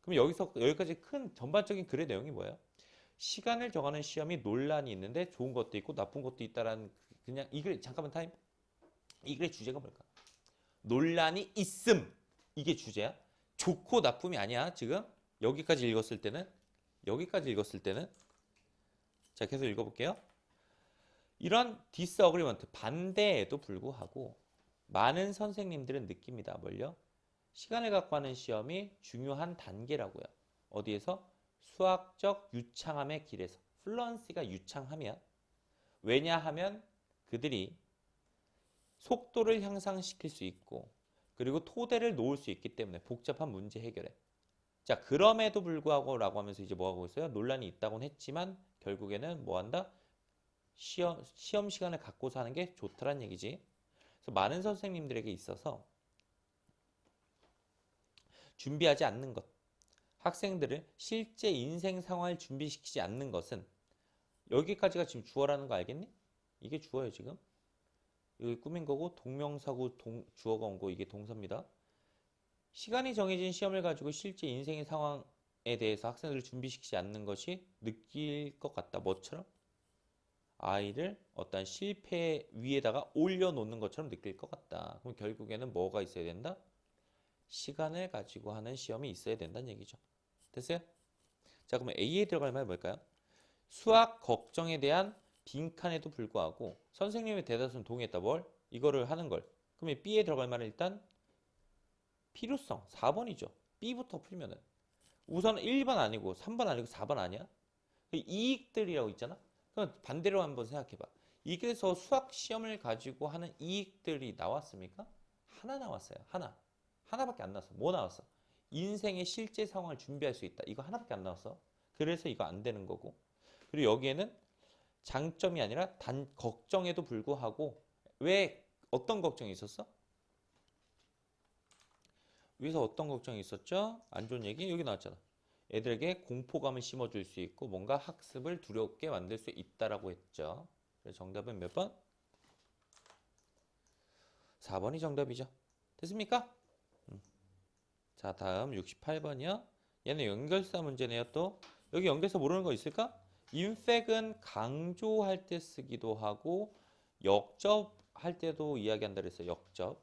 [SPEAKER 1] 그럼 여기까지 큰 전반적인 글의 내용이 뭐예요? 시간을 정하는 시험이 논란이 있는데 좋은 것도 있고 나쁜 것도 있다라는 그냥 이 글 잠깐만 타임. 이 글의 주제가 뭘까? 논란이 있음. 이게 주제야. 좋고 나쁨이 아니야. 지금 여기까지 읽었을 때는 자 계속 읽어볼게요. 이런 디스어그리먼트 반대에도 불구하고 많은 선생님들은 느낍니다. 뭘요? 시간을 갖고 하는 시험이 중요한 단계라고요. 어디에서? 수학적 유창함의 길에서. 플루언시가 유창함이야. 왜냐하면 그들이 속도를 향상시킬 수 있고 그리고 토대를 놓을 수 있기 때문에 복잡한 문제 해결에. 자, 그럼에도 불구하고 라고 하면서 이제 뭐 하고 있어요? 논란이 있다고는 했지만 결국에는 뭐 한다? 시험 시간을 갖고서 하는 게 좋다란 얘기지. 그래서 많은 선생님들에게 있어서 준비하지 않는 것, 학생들을 실제 인생 상황을 준비시키지 않는 것은 여기까지가 지금 주어라는 거 알겠니? 이게 주어예요 지금. 여기 꾸민 거고 동명사고 주어가 온 거 이게 동사입니다. 시간이 정해진 시험을 가지고 실제 인생의 상황에 대해서 학생들을 준비시키지 않는 것이 느낄 것 같다. 뭐처럼? 아이를 어떤 실패 위에다가 올려놓는 것처럼 느낄 것 같다. 그럼 결국에는 뭐가 있어야 된다? 시간을 가지고 하는 시험이 있어야 된다는 얘기죠. 됐어요? 자, 그러면 A에 들어갈 말이 뭘까요? 수학 걱정에 대한 빈칸에도 불구하고 선생님의 대다수는 동의했다. 뭘? 이거를 하는 걸. 그러면 B에 들어갈 말은 일단 필요성 4번이죠. B부터 풀면은 우선 1번 아니고 3번 아니고 4번 아니야? 이익들이라고 있잖아. 그럼 반대로 한번 생각해봐. 이게서 수학 시험을 가지고 하는 이익들이 나왔습니까? 하나 나왔어요. 하나밖에 안 나왔어. 뭐 나왔어? 인생의 실제 상황을 준비할 수 있다. 이거 하나밖에 안 나왔어. 그래서 이거 안 되는 거고. 그리고 여기에는 장점이 아니라 단 걱정에도 불구하고 왜 어떤 걱정이 있었어? 위에서 어떤 걱정이 있었죠? 안 좋은 얘기 여기 나왔잖아. 애들에게 공포감을 심어줄 수 있고 뭔가 학습을 두렵게 만들 수 있다라고 했죠. 그래서 정답은 몇 번? 4번이 정답이죠. 됐습니까? 자, 다음 68번이요. 얘는 연결사 문제네요. 또 여기 연결사 모르는 거 있을까? 인팩은 강조할 때 쓰기도 하고 역접할 때도 이야기한다 그랬어요. 역접.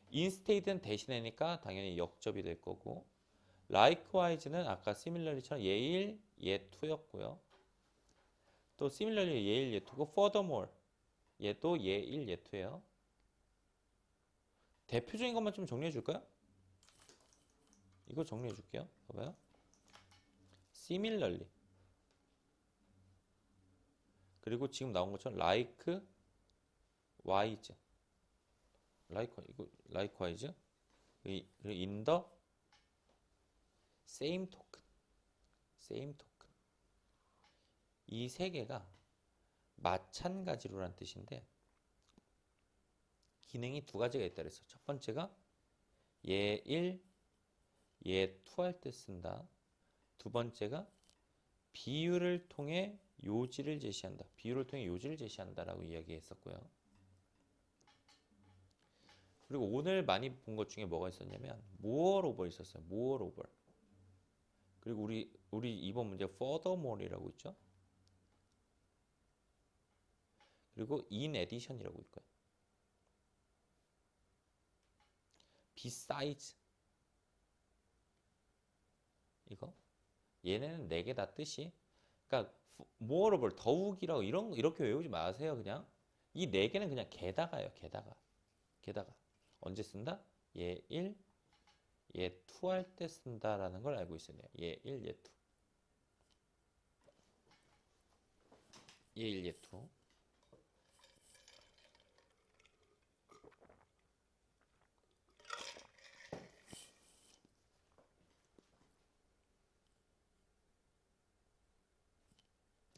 [SPEAKER 1] 인스테이트는 대신하니까 당연히 역접이 될 거고 likewise는 아까 similarly처럼 예일, 예투였고요. 또 similarly 예일, 예투고 furthermore 얘도 예일, 예투예요. 대표적인 것만 좀 정리해 줄까요? 이거 정리해 줄게요. 봐봐요. similarly 그리고 지금 나온 것처럼 likewise likewise 그리고 in the same token 이 세 개가 마찬가지로란 뜻인데 기능이 두 가지가 있다 그랬어. 첫 번째가 예1, 예2 할 때 쓴다. 두 번째가 비유를 통해 요지를 제시한다. 비유를 통해 요지를 제시한다라고 이야기했었고요. 그리고 오늘 많이 본 것 중에 뭐가 있었냐면 moreover 있었어요. moreover. 그리고 우리 이번 문제 furthermore이라고 있죠. 그리고 in addition이라고 일 거예요. besides 이거 얘네는 네 개 다 뜻이 그러니까 moreover 더욱이라고 이렇게 외우지 마세요. 그냥 이 네 개는 그냥 게다가요. 게다가 언제 쓴다? 얘 1, 얘 2 할 때 쓴다라는 걸 알고 있어야 돼요. 얘 1, 얘 2. 얘 1, 얘 2.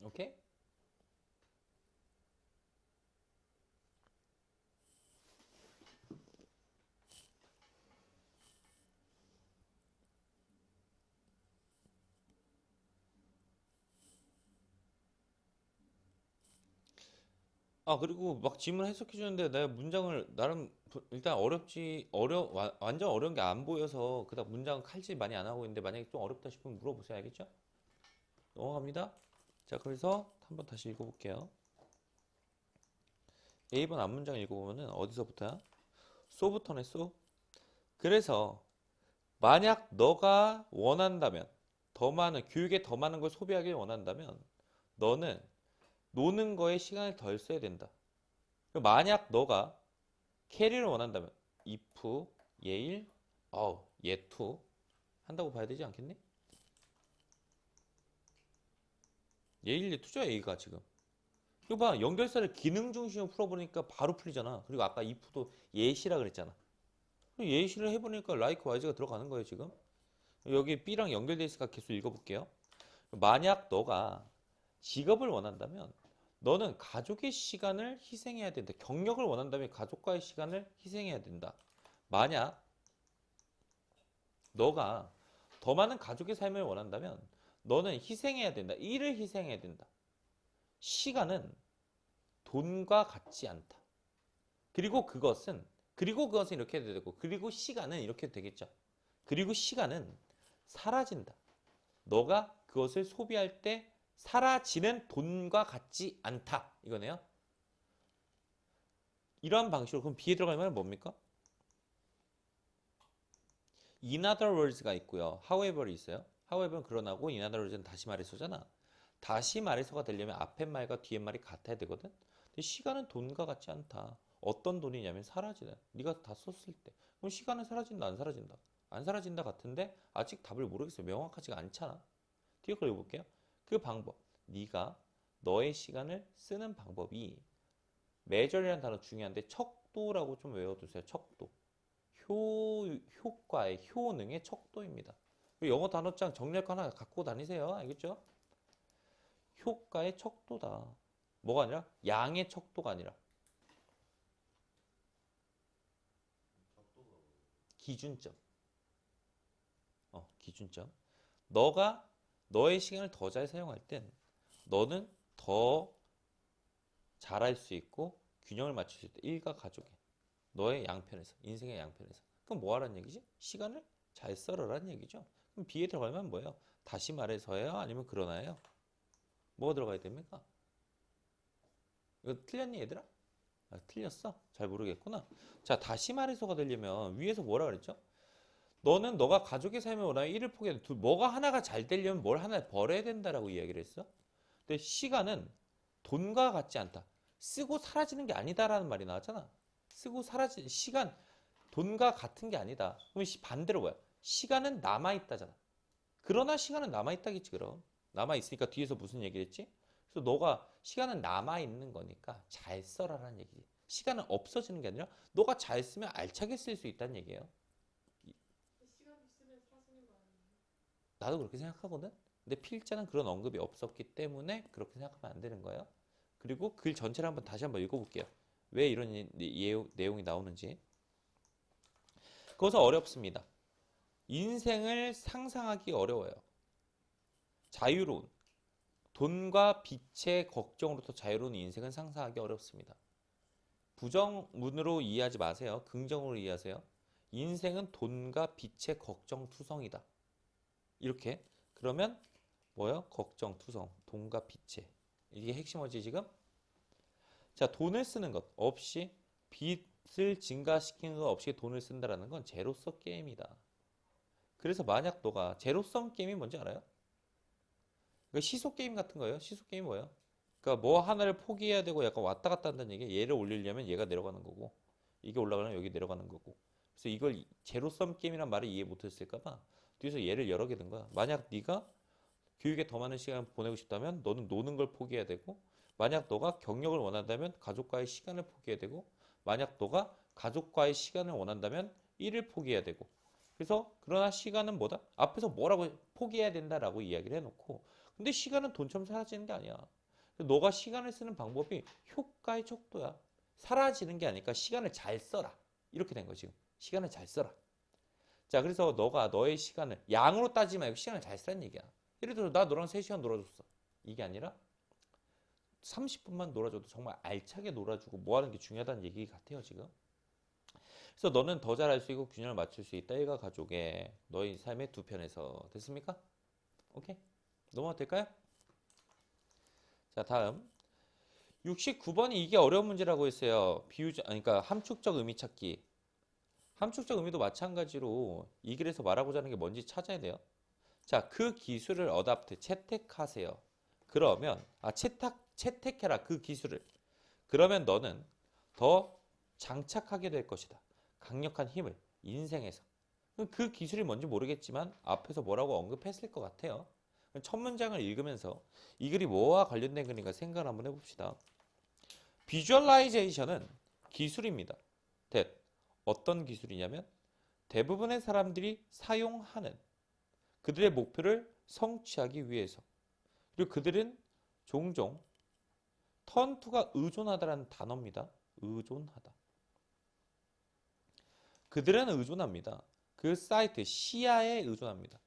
[SPEAKER 1] 오케이? 아, 그리고 막 질문 해석해 주는데 내가 문장을 나름 일단 완전 어려운 게 안 보여서 그다음 문장 칼질 많이 안 하고 있는데 만약에 좀 어렵다 싶으면 물어보세요. 알겠죠? 넘어갑니다. 자, 그래서 한번 다시 읽어볼게요. A번 앞문장 읽어보면은 어디서부터야? 소부터네, 소. 그래서 만약 너가 원한다면 더 많은 교육에 더 많은 걸 소비하길 원한다면 너는 노는 거에 시간을 덜 써야 된다. 만약 너가 캐리를 원한다면 if 얘1 얘2 한다고 봐야 되지 않겠니? 얘1 얘2죠 A가 지금. 이거 봐 연결사를 기능 중심으로 풀어보니까 바로 풀리잖아. 그리고 아까 if도 예시라 그랬잖아. 예시를 해보니까 likewise 가 들어가는 거예요 지금. 여기 B랑 연결돼 있으니까 계속 읽어볼게요. 만약 너가 직업을 원한다면 너는 가족의 시간을 희생해야 된다. 경력을 원한다면 가족과의 시간을 희생해야 된다. 만약 너가 더 많은 가족의 삶을 원한다면 너는 희생해야 된다. 일을 희생해야 된다. 시간은 돈과 같지 않다. 그리고 그것은 이렇게 해도 되고 그리고 시간은 이렇게 해도 되겠죠. 그리고 시간은 사라진다. 너가 그것을 소비할 때 사라지는 돈과 같지 않다. 이거네요. 이러한 방식으로 그럼 B에 들어갈 말은 뭡니까? In other words가 있고요. however이 있어요. however는 그러나고 in other words는 다시 말해서잖아. 다시 말해서가 되려면 앞에 말과 뒤에 말이 같아야 되거든. 근데 시간은 돈과 같지 않다. 어떤 돈이냐면 사라지는. 네가 다 썼을 때. 그럼 시간은 사라진다 안 사라진다? 안 사라진다 같은데 아직 답을 모르겠어요. 명확하지가 않잖아. 뒤에 걸 읽어볼게요. 그 방법. 네가 너의 시간을 쓰는 방법이 measure이라는 단어 중요한데 척도라고 좀 외워두세요. 척도. 효과의 효능의 척도입니다. 영어 단어장 정리할 거 하나 갖고 다니세요. 알겠죠? 효과의 척도다. 뭐가 아니라 양의 척도가 아니라 기준점. 기준점. 너가 너의 시간을 더 잘 사용할 땐 너는 더 잘할 수 있고 균형을 맞출 수 있다. 일과 가족의 너의 양편에서 인생의 양편에서. 그럼 뭐 하라는 얘기지? 시간을 잘 썰어라는 얘기죠. 그럼 B에 들어가면 뭐예요? 다시 말해서예요? 아니면 그러나요? 뭐가 들어가야 됩니까? 이거 틀렸니 얘들아? 틀렸어? 잘 모르겠구나. 자, 다시 말해서가 되려면 위에서 뭐라 그랬죠? 너는 너가 가족의 삶을 원하면 일을 포기해. 뭐가 하나가 잘 되려면 뭘 하나 버려야 된다라고 이야기를 했어. 근데 시간은 돈과 같지 않다. 쓰고 사라지는 게 아니다라는 말이 나왔잖아. 쓰고 사라지는 시간 돈과 같은 게 아니다. 그럼 반대로 뭐야? 시간은 남아있다잖아. 그러나 시간은 남아있다겠지 그럼. 남아있으니까 뒤에서 무슨 얘기를 했지? 그래서 너가 시간은 남아있는 거니까 잘 써라라는 얘기지. 시간은 없어지는 게 아니라 너가 잘 쓰면 알차게 쓸 수 있다는 얘기예요.
[SPEAKER 2] 시간 있으면 사라지는 거 아니에요?
[SPEAKER 1] 나도 그렇게 생각하거든. 근데 필자는 그런 언급이 없었기 때문에 그렇게 생각하면 안 되는 거예요. 그리고 글 전체를 한번 다시 한번 읽어볼게요. 왜 이런 내용이 나오는지. 그것은 어렵습니다. 인생을 상상하기 어려워요. 자유로운 돈과 빛의 걱정으로부터 자유로운 인생은 상상하기 어렵습니다. 부정문으로 이해하지 마세요. 긍정으로 이해하세요. 인생은 돈과 빛의 걱정투성이다. 이렇게. 그러면 뭐예요? 걱정투성, 돈과 빛의. 이게 핵심 어지 지금? 자, 돈을 쓰는 것 없이 빚을 증가시키는 것 없이 돈을 쓴다라는 건 제로섬 게임이다. 그래서 만약 너가 제로섬 게임이 뭔지 알아요? 그러니까 시소 게임 같은 거예요. 시소 게임 뭐예요? 그러니까 뭐 하나를 포기해야 되고 약간 왔다 갔다 한다는 얘기예요. 얘를 올리려면 얘가 내려가는 거고 이게 올라가려면 여기 내려가는 거고. 그래서 이걸 제로섬 게임이란 말을 이해 못했을까 봐 뒤에서 얘를 여러 개 든 거야. 만약 네가 교육에 더 많은 시간을 보내고 싶다면 너는 노는 걸 포기해야 되고, 만약 너가 경력을 원한다면 가족과의 시간을 포기해야 되고, 만약 너가 가족과의 시간을 원한다면 일을 포기해야 되고. 그래서 그러나 시간은 뭐다? 앞에서 뭐라고 포기해야 된다라고 이야기를 해놓고, 근데 시간은 돈처럼 사라지는 게 아니야. 너가 시간을 쓰는 방법이 효과의 척도야. 사라지는 게 아니니까 시간을 잘 써라. 이렇게 된 거야 지금. 시간을 잘 써라. 자, 그래서 너가 너의 시간을 양으로 따지지 말고 시간을 잘 쓰라는 얘기야. 예를 들어 나 너랑 3시간 놀아줬어. 이게 아니라 30분만 놀아줘도 정말 알차게 놀아주고 뭐 하는 게 중요하다는 얘기 같아요 지금. 그래서 너는 더 잘할 수 있고 균형을 맞출 수 있다. 일과 가족의 너의 삶의 두 편에서. 됐습니까? 오케이. 넘어가도 될까요? 자, 다음 69번이 이게 어려운 문제라고 했어요. 비유적, 그러니까 함축적 의미 찾기. 함축적 의미도 마찬가지로 이 글에서 말하고자 하는 게 뭔지 찾아야 돼요. 자, 그 기술을 어답트, 채택하세요. 그러면, 채택해라, 그 기술을. 그러면 너는 더 장착하게 될 것이다. 강력한 힘을, 인생에서. 그 기술이 뭔지 모르겠지만 앞에서 뭐라고 언급했을 것 같아요. 첫 문장을 읽으면서 이 글이 뭐와 관련된 글인가 생각을 한번 해봅시다. 비주얼라이제이션은 기술입니다. 어떤 기술이냐면 대부분의 사람들이 사용하는 그들의 목표를 성취하기 위해서. 그리고 그들은 종종 턴투가 의존하다라는 단어입니다. 의존하다. 그들은 의존합니다. 그 사이트 시야에 의존합니다.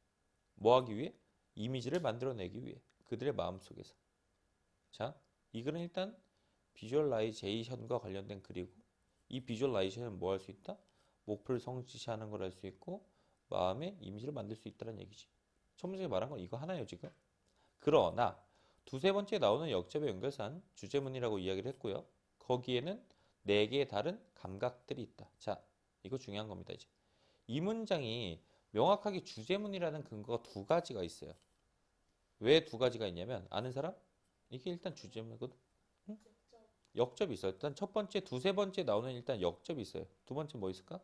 [SPEAKER 1] 뭐 하기 위해? 이미지를 만들어내기 위해. 그들의 마음속에서. 자, 이 글은 일단 비주얼라이제이션과 관련된 글이고, 이 비주얼라이제이션은 뭐 할 수 있다? 목표를 성취하는 걸 할 수 있고 마음의 이미지를 만들 수 있다는 얘기지. 첫 문제에 말한 건 이거 하나예요 지금. 그러나 두세 번째에 나오는 역접의 연결사는 주제문이라고 이야기를 했고요. 거기에는 네 개의 다른 감각들이 있다. 자, 이거 중요한 겁니다. 이제 이 문장이 명확하게 주제문이라는 근거가 두 가지가 있어요. 왜 두 가지가 있냐면 아는 사람? 이게 일단 주제문이거든. 응? 역접이 있어요. 일단 첫 번째, 두세 번째 나오는 일단 역접이 있어요. 두 번째 뭐 있을까?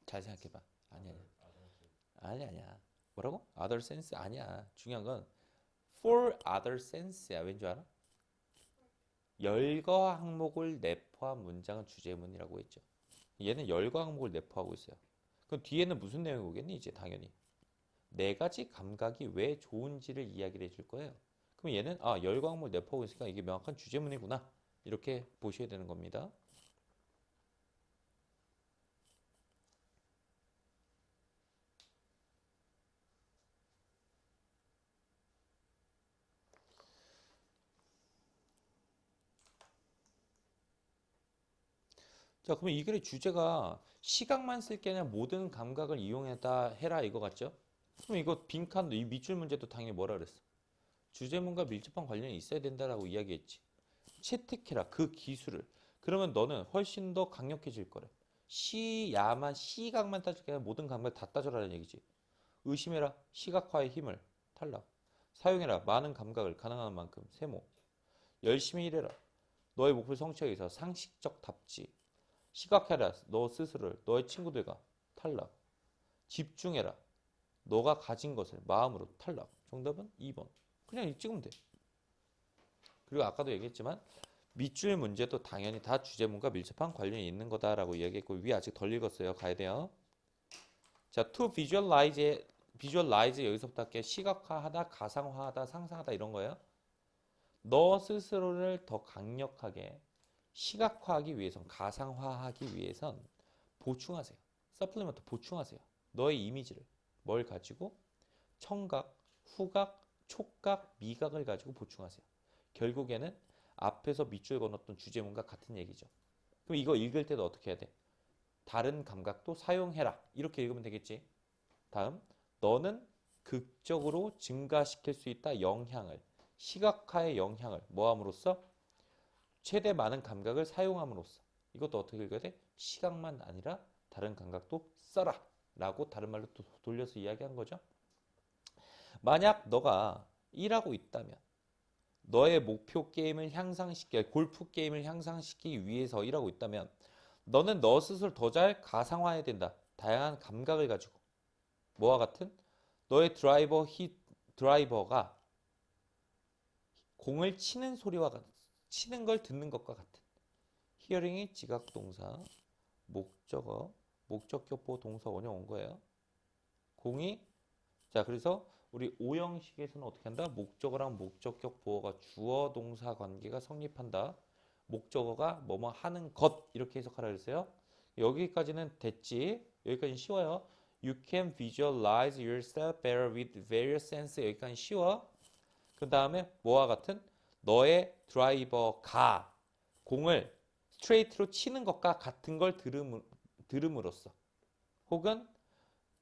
[SPEAKER 1] 잘 생각해봐. 아니야. 뭐라고? other sense 아니야. 중요한 건 for other sense야. 왠지 알아? 열거 항목을 내포한 문장은 주제문이라고 했죠. 얘는 열거 항목을 내포하고 있어요. 그럼 뒤에는 무슨 내용이 오겠니? 이제 당연히 네 가지 감각이 왜 좋은지를 이야기를 해줄 거예요. 그럼 얘는 열거 항목을 내포하고 있으니까 이게 명확한 주제문이구나. 이렇게 보셔야 되는 겁니다. 자, 그러면 이 글의 주제가 시각만 쓸 게 아니라 모든 감각을 이용해다 해라 이거 같죠? 그럼 이거 빈칸, 이 밑줄 문제도 당연히 뭐라 그랬어? 주제문과 밀접한 관련이 있어야 된다라고 이야기했지. 채택해라 그 기술을. 그러면 너는 훨씬 더 강력해질 거래. 시각만 따질 게 아니라 모든 감각을 다 따져라는 얘기지. 의심해라 시각화의 힘을. 탈락. 사용해라 많은 감각을 가능한 만큼. 세모. 열심히 일해라 너의 목표 성취하기 위해서. 상식적 답지. 시각해라 너 스스로를. 너의 친구들과. 탈락. 집중해라 너가 가진 것을 마음으로. 탈락. 정답은 2번. 그냥 찍으면 돼. 그리고 아까도 얘기했지만 밑줄 문제도 당연히 다 주제문과 밀접한 관련이 있는 거다라고 이야기했고, 위에 아직 덜 읽었어요. 가야 돼요. 자, to visualize 여기서부터 할게. 시각화하다, 가상화하다, 상상하다 이런 거예요. 너 스스로를 더 강력하게 시각화하기 위해선, 가상화하기 위해선 보충하세요. 서플리먼트 보충하세요. 너의 이미지를. 뭘 가지고? 청각, 후각, 촉각, 미각을 가지고 보충하세요. 결국에는 앞에서 밑줄 그어놨던 주제문과 같은 얘기죠. 그럼 이거 읽을 때도 어떻게 해야 돼? 다른 감각도 사용해라. 이렇게 읽으면 되겠지. 다음, 너는 극적으로 증가시킬 수 있다. 영향을. 시각화의 영향을 뭐함으로써 최대 많은 감각을 사용함으로써 이것도 어떻게 읽어야 돼? 시각만 아니라 다른 감각도 써라 라고 다른 말로 또 돌려서 이야기한 거죠. 만약 너가 일하고 있다면 너의 목표 게임을 골프 게임을 향상시키기 위해서 일하고 있다면 너는 너 스스로 더 잘 가상화해야 된다. 다양한 감각을 가지고 뭐와 같은 너의 드라이버가 공을 치는 치는 걸 듣는 것과 같은 히어링이 지각동사 목적격보 동사 원형 온 거예요. 공이 자 그래서 우리 오형식에서는 어떻게 한다? 목적어랑 목적격 보어가 주어 동사 관계가 성립한다. 목적어가 뭐뭐 하는 것 이렇게 해석하라 그랬어요. 여기까지는 됐지. 여기까지는 쉬워요. You can visualize yourself better with various senses. 여기까지 쉬워. 그 다음에 뭐와 같은 너의 드라이버가 공을 스트레이트로 치는 것과 같은 걸 들음으로써 혹은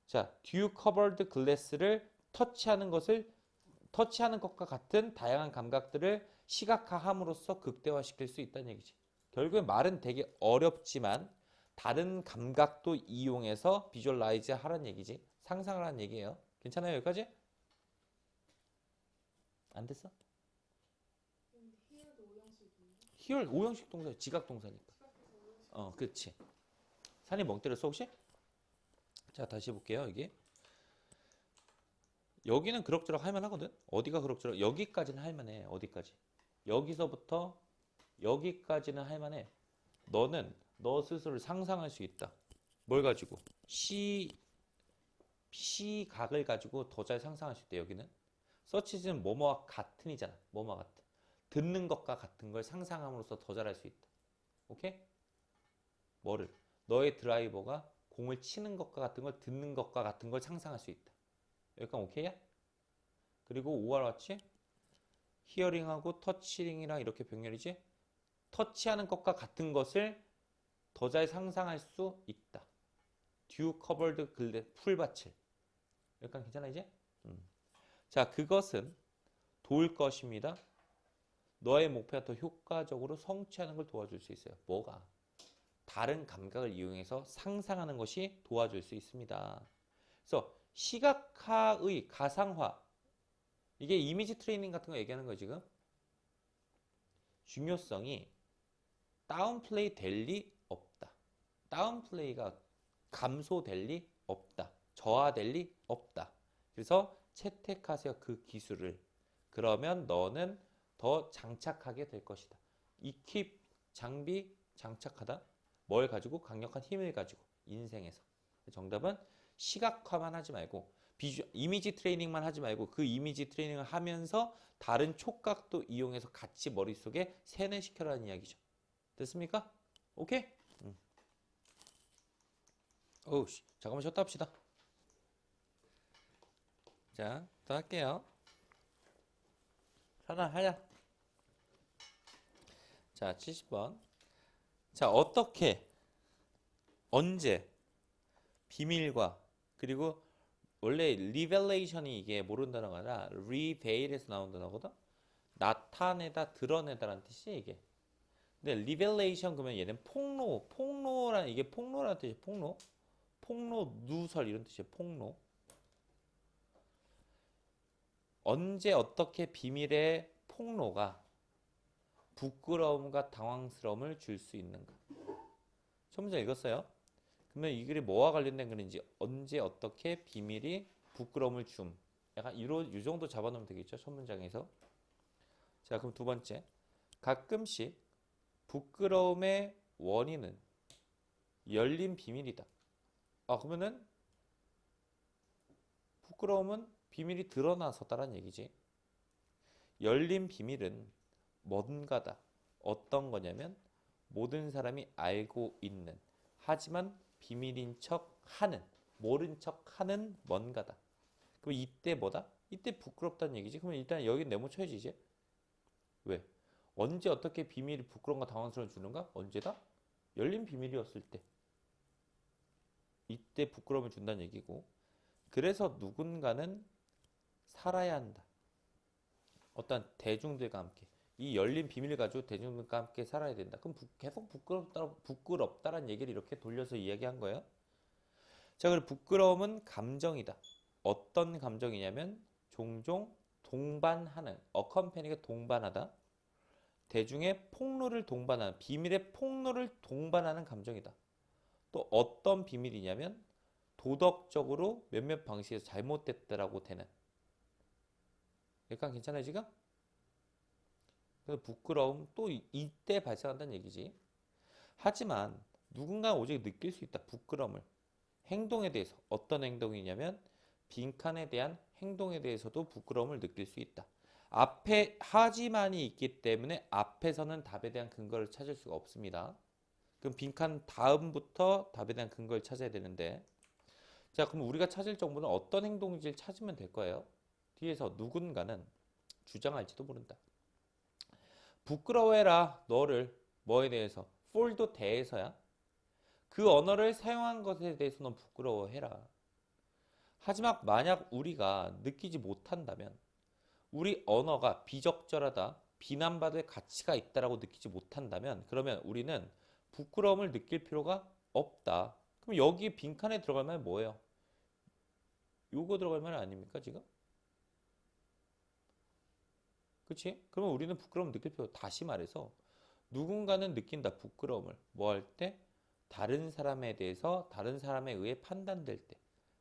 [SPEAKER 1] 자, do you cover the glass를 터치하는 것과 같은 다양한 감각들을 시각화함으로써 극대화시킬 수 있다는 얘기지. 결국에 말은 되게 어렵지만 다른 감각도 이용해서 비주얼라이즈 하라는 얘기지. 상상을 하는 얘기예요. 괜찮아요, 여기까지? 안 됐어?
[SPEAKER 2] here도 오형식이에요.
[SPEAKER 1] here 오형식 동사, 지각 동사니까.
[SPEAKER 2] 시각에서 오형식.
[SPEAKER 1] 그렇지. 산이 멍 때렸어 혹시? 자, 다시 볼게요. 여기는 그럭저럭 할만 하거든. 어디가 그럭저럭? 여기까지는 할만해. 어디까지? 여기서부터 여기까지는 할만해. 너는 너 스스로를 상상할 수 있다. 뭘 가지고? 시각을 가지고 더 잘 상상할 수 있대. 여기는 서치즈는 뭐뭐와 같은이잖아. 뭐뭐와 같은. 듣는 것과 같은 걸 상상함으로써 더 잘할 수 있다. 오케이? 뭐를? 너의 드라이버가 공을 치는 것과 같은 걸 듣는 것과 같은 걸 상상할 수 있다. 여기까지 오케이야? 그리고 5와 같이 히어링하고 터치링이랑 이렇게 병렬이지? 터치하는 것과 같은 것을 더 잘 상상할 수 있다. 듀 커버드 글래 풀밭을. 여기까지 괜찮아 이제? 자, 그것은 도울 것입니다. 너의 목표가 더 효과적으로 성취하는 걸 도와줄 수 있어요. 뭐가? 다른 감각을 이용해서 상상하는 것이 도와줄 수 있습니다. 그래서 시각화의 가상화 이게 이미지 트레이닝 같은 거 얘기하는 거예요 지금. 중요성이 다운플레이 될 리 없다. 다운플레이가 감소될 리 없다. 저하될 리 없다. 그래서 채택하세요 그 기술을. 그러면 너는 더 장착하게 될 것이다. equip 장비 장착하다. 뭘 가지고? 강력한 힘을 가지고 인생에서. 정답은 시각화만 하지 말고 이미지 트레이닝만 하지 말고 그 이미지 트레이닝을 하면서 다른 촉각도 이용해서 같이 머릿속에 세뇌시켜라는 이야기죠. 됐습니까? 오케이? 어우, 잠깐만 쉬었다 합시다. 자, 더 할게요. 하나 하야. 자, 70번. 자, 어떻게, 언제, 비밀과, 그리고 원래 리벨레이션이 이게 모르는 단어가 아니라 리베일에서 나온 단어거든? 나타내다, 드러내다라는 뜻이야, 이게. 근데 리벨레이션 그러면 얘는 폭로라는, 이게 폭로라는 뜻이야, 폭로. 폭로, 누설 이런 뜻이야, 폭로. 언제 어떻게 비밀의 폭로가 부끄러움과 당황스러움을 줄 수 있는가? 첫 문제 읽었어요? 그러면 이 글이 뭐와 관련된 글인지 언제 어떻게 비밀이 부끄러움을 줌 약간 이 정도 잡아놓으면 되겠죠? 첫 문장에서. 자, 그럼 두 번째. 가끔씩 부끄러움의 원인은 열린 비밀이다. 그러면은 부끄러움은 비밀이 드러나서다라는 얘기지. 열린 비밀은 뭔가다. 어떤 거냐면 모든 사람이 알고 있는 하지만 비밀인 척 하는 모른 척 하는 뭔가다. 그럼 이때 뭐다? 이때 부끄럽다는 얘기지. 그러면 일단 여기 네모쳐야지 이제. 왜? 언제 어떻게 비밀이 부끄러움과 당황스러움 주는가? 언제다? 열린 비밀이었을 때. 이때 부끄러움을 준다는 얘기고. 그래서 누군가는 살아야 한다. 어떤 대중들과 함께 이 열린 비밀을 가지고 대중들과 함께 살아야 된다. 그럼 계속 부끄럽다라는 얘기를 이렇게 돌려서 이야기한 거예요. 자, 그리고 부끄러움은 감정이다. 어떤 감정이냐면 종종 동반하는 accompany가 동반하다. 대중의 폭로를 동반하는 비밀의 폭로를 동반하는 감정이다. 또 어떤 비밀이냐면 도덕적으로 몇몇 방식에서 잘못됐다라고 되는. 약간 괜찮아요 지금? 그래서 부끄러움 또 이때 발생한다는 얘기지. 하지만 누군가 오직 느낄 수 있다. 부끄러움을. 행동에 대해서 어떤 행동이냐면 빈칸에 대한 행동에 대해서도 부끄러움을 느낄 수 있다. 앞에 하지만이 있기 때문에 앞에서는 답에 대한 근거를 찾을 수가 없습니다. 그럼 빈칸 다음부터 답에 대한 근거를 찾아야 되는데 자 그럼 우리가 찾을 정보는 어떤 행동인지를 찾으면 될 거예요. 뒤에서 누군가는 주장할지도 모른다. 부끄러워해라 너를 뭐에 대해서 for도 대해서야. 그 언어를 사용한 것에 대해서 넌 부끄러워해라. 하지만 만약 우리가 느끼지 못한다면 우리 언어가 비적절하다, 비난받을 가치가 있다라고 느끼지 못한다면 그러면 우리는 부끄러움을 느낄 필요가 없다. 그럼 여기 빈칸에 들어갈 말은 뭐예요? 요거 들어갈 말 아닙니까 지금? 그치? 그러면 우리는 부끄러움을 느낄 필요 다시 말해서 누군가는 느낀다 부끄러움을 뭐 할 때? 다른 사람에 대해서 다른 사람에 의해 판단될 때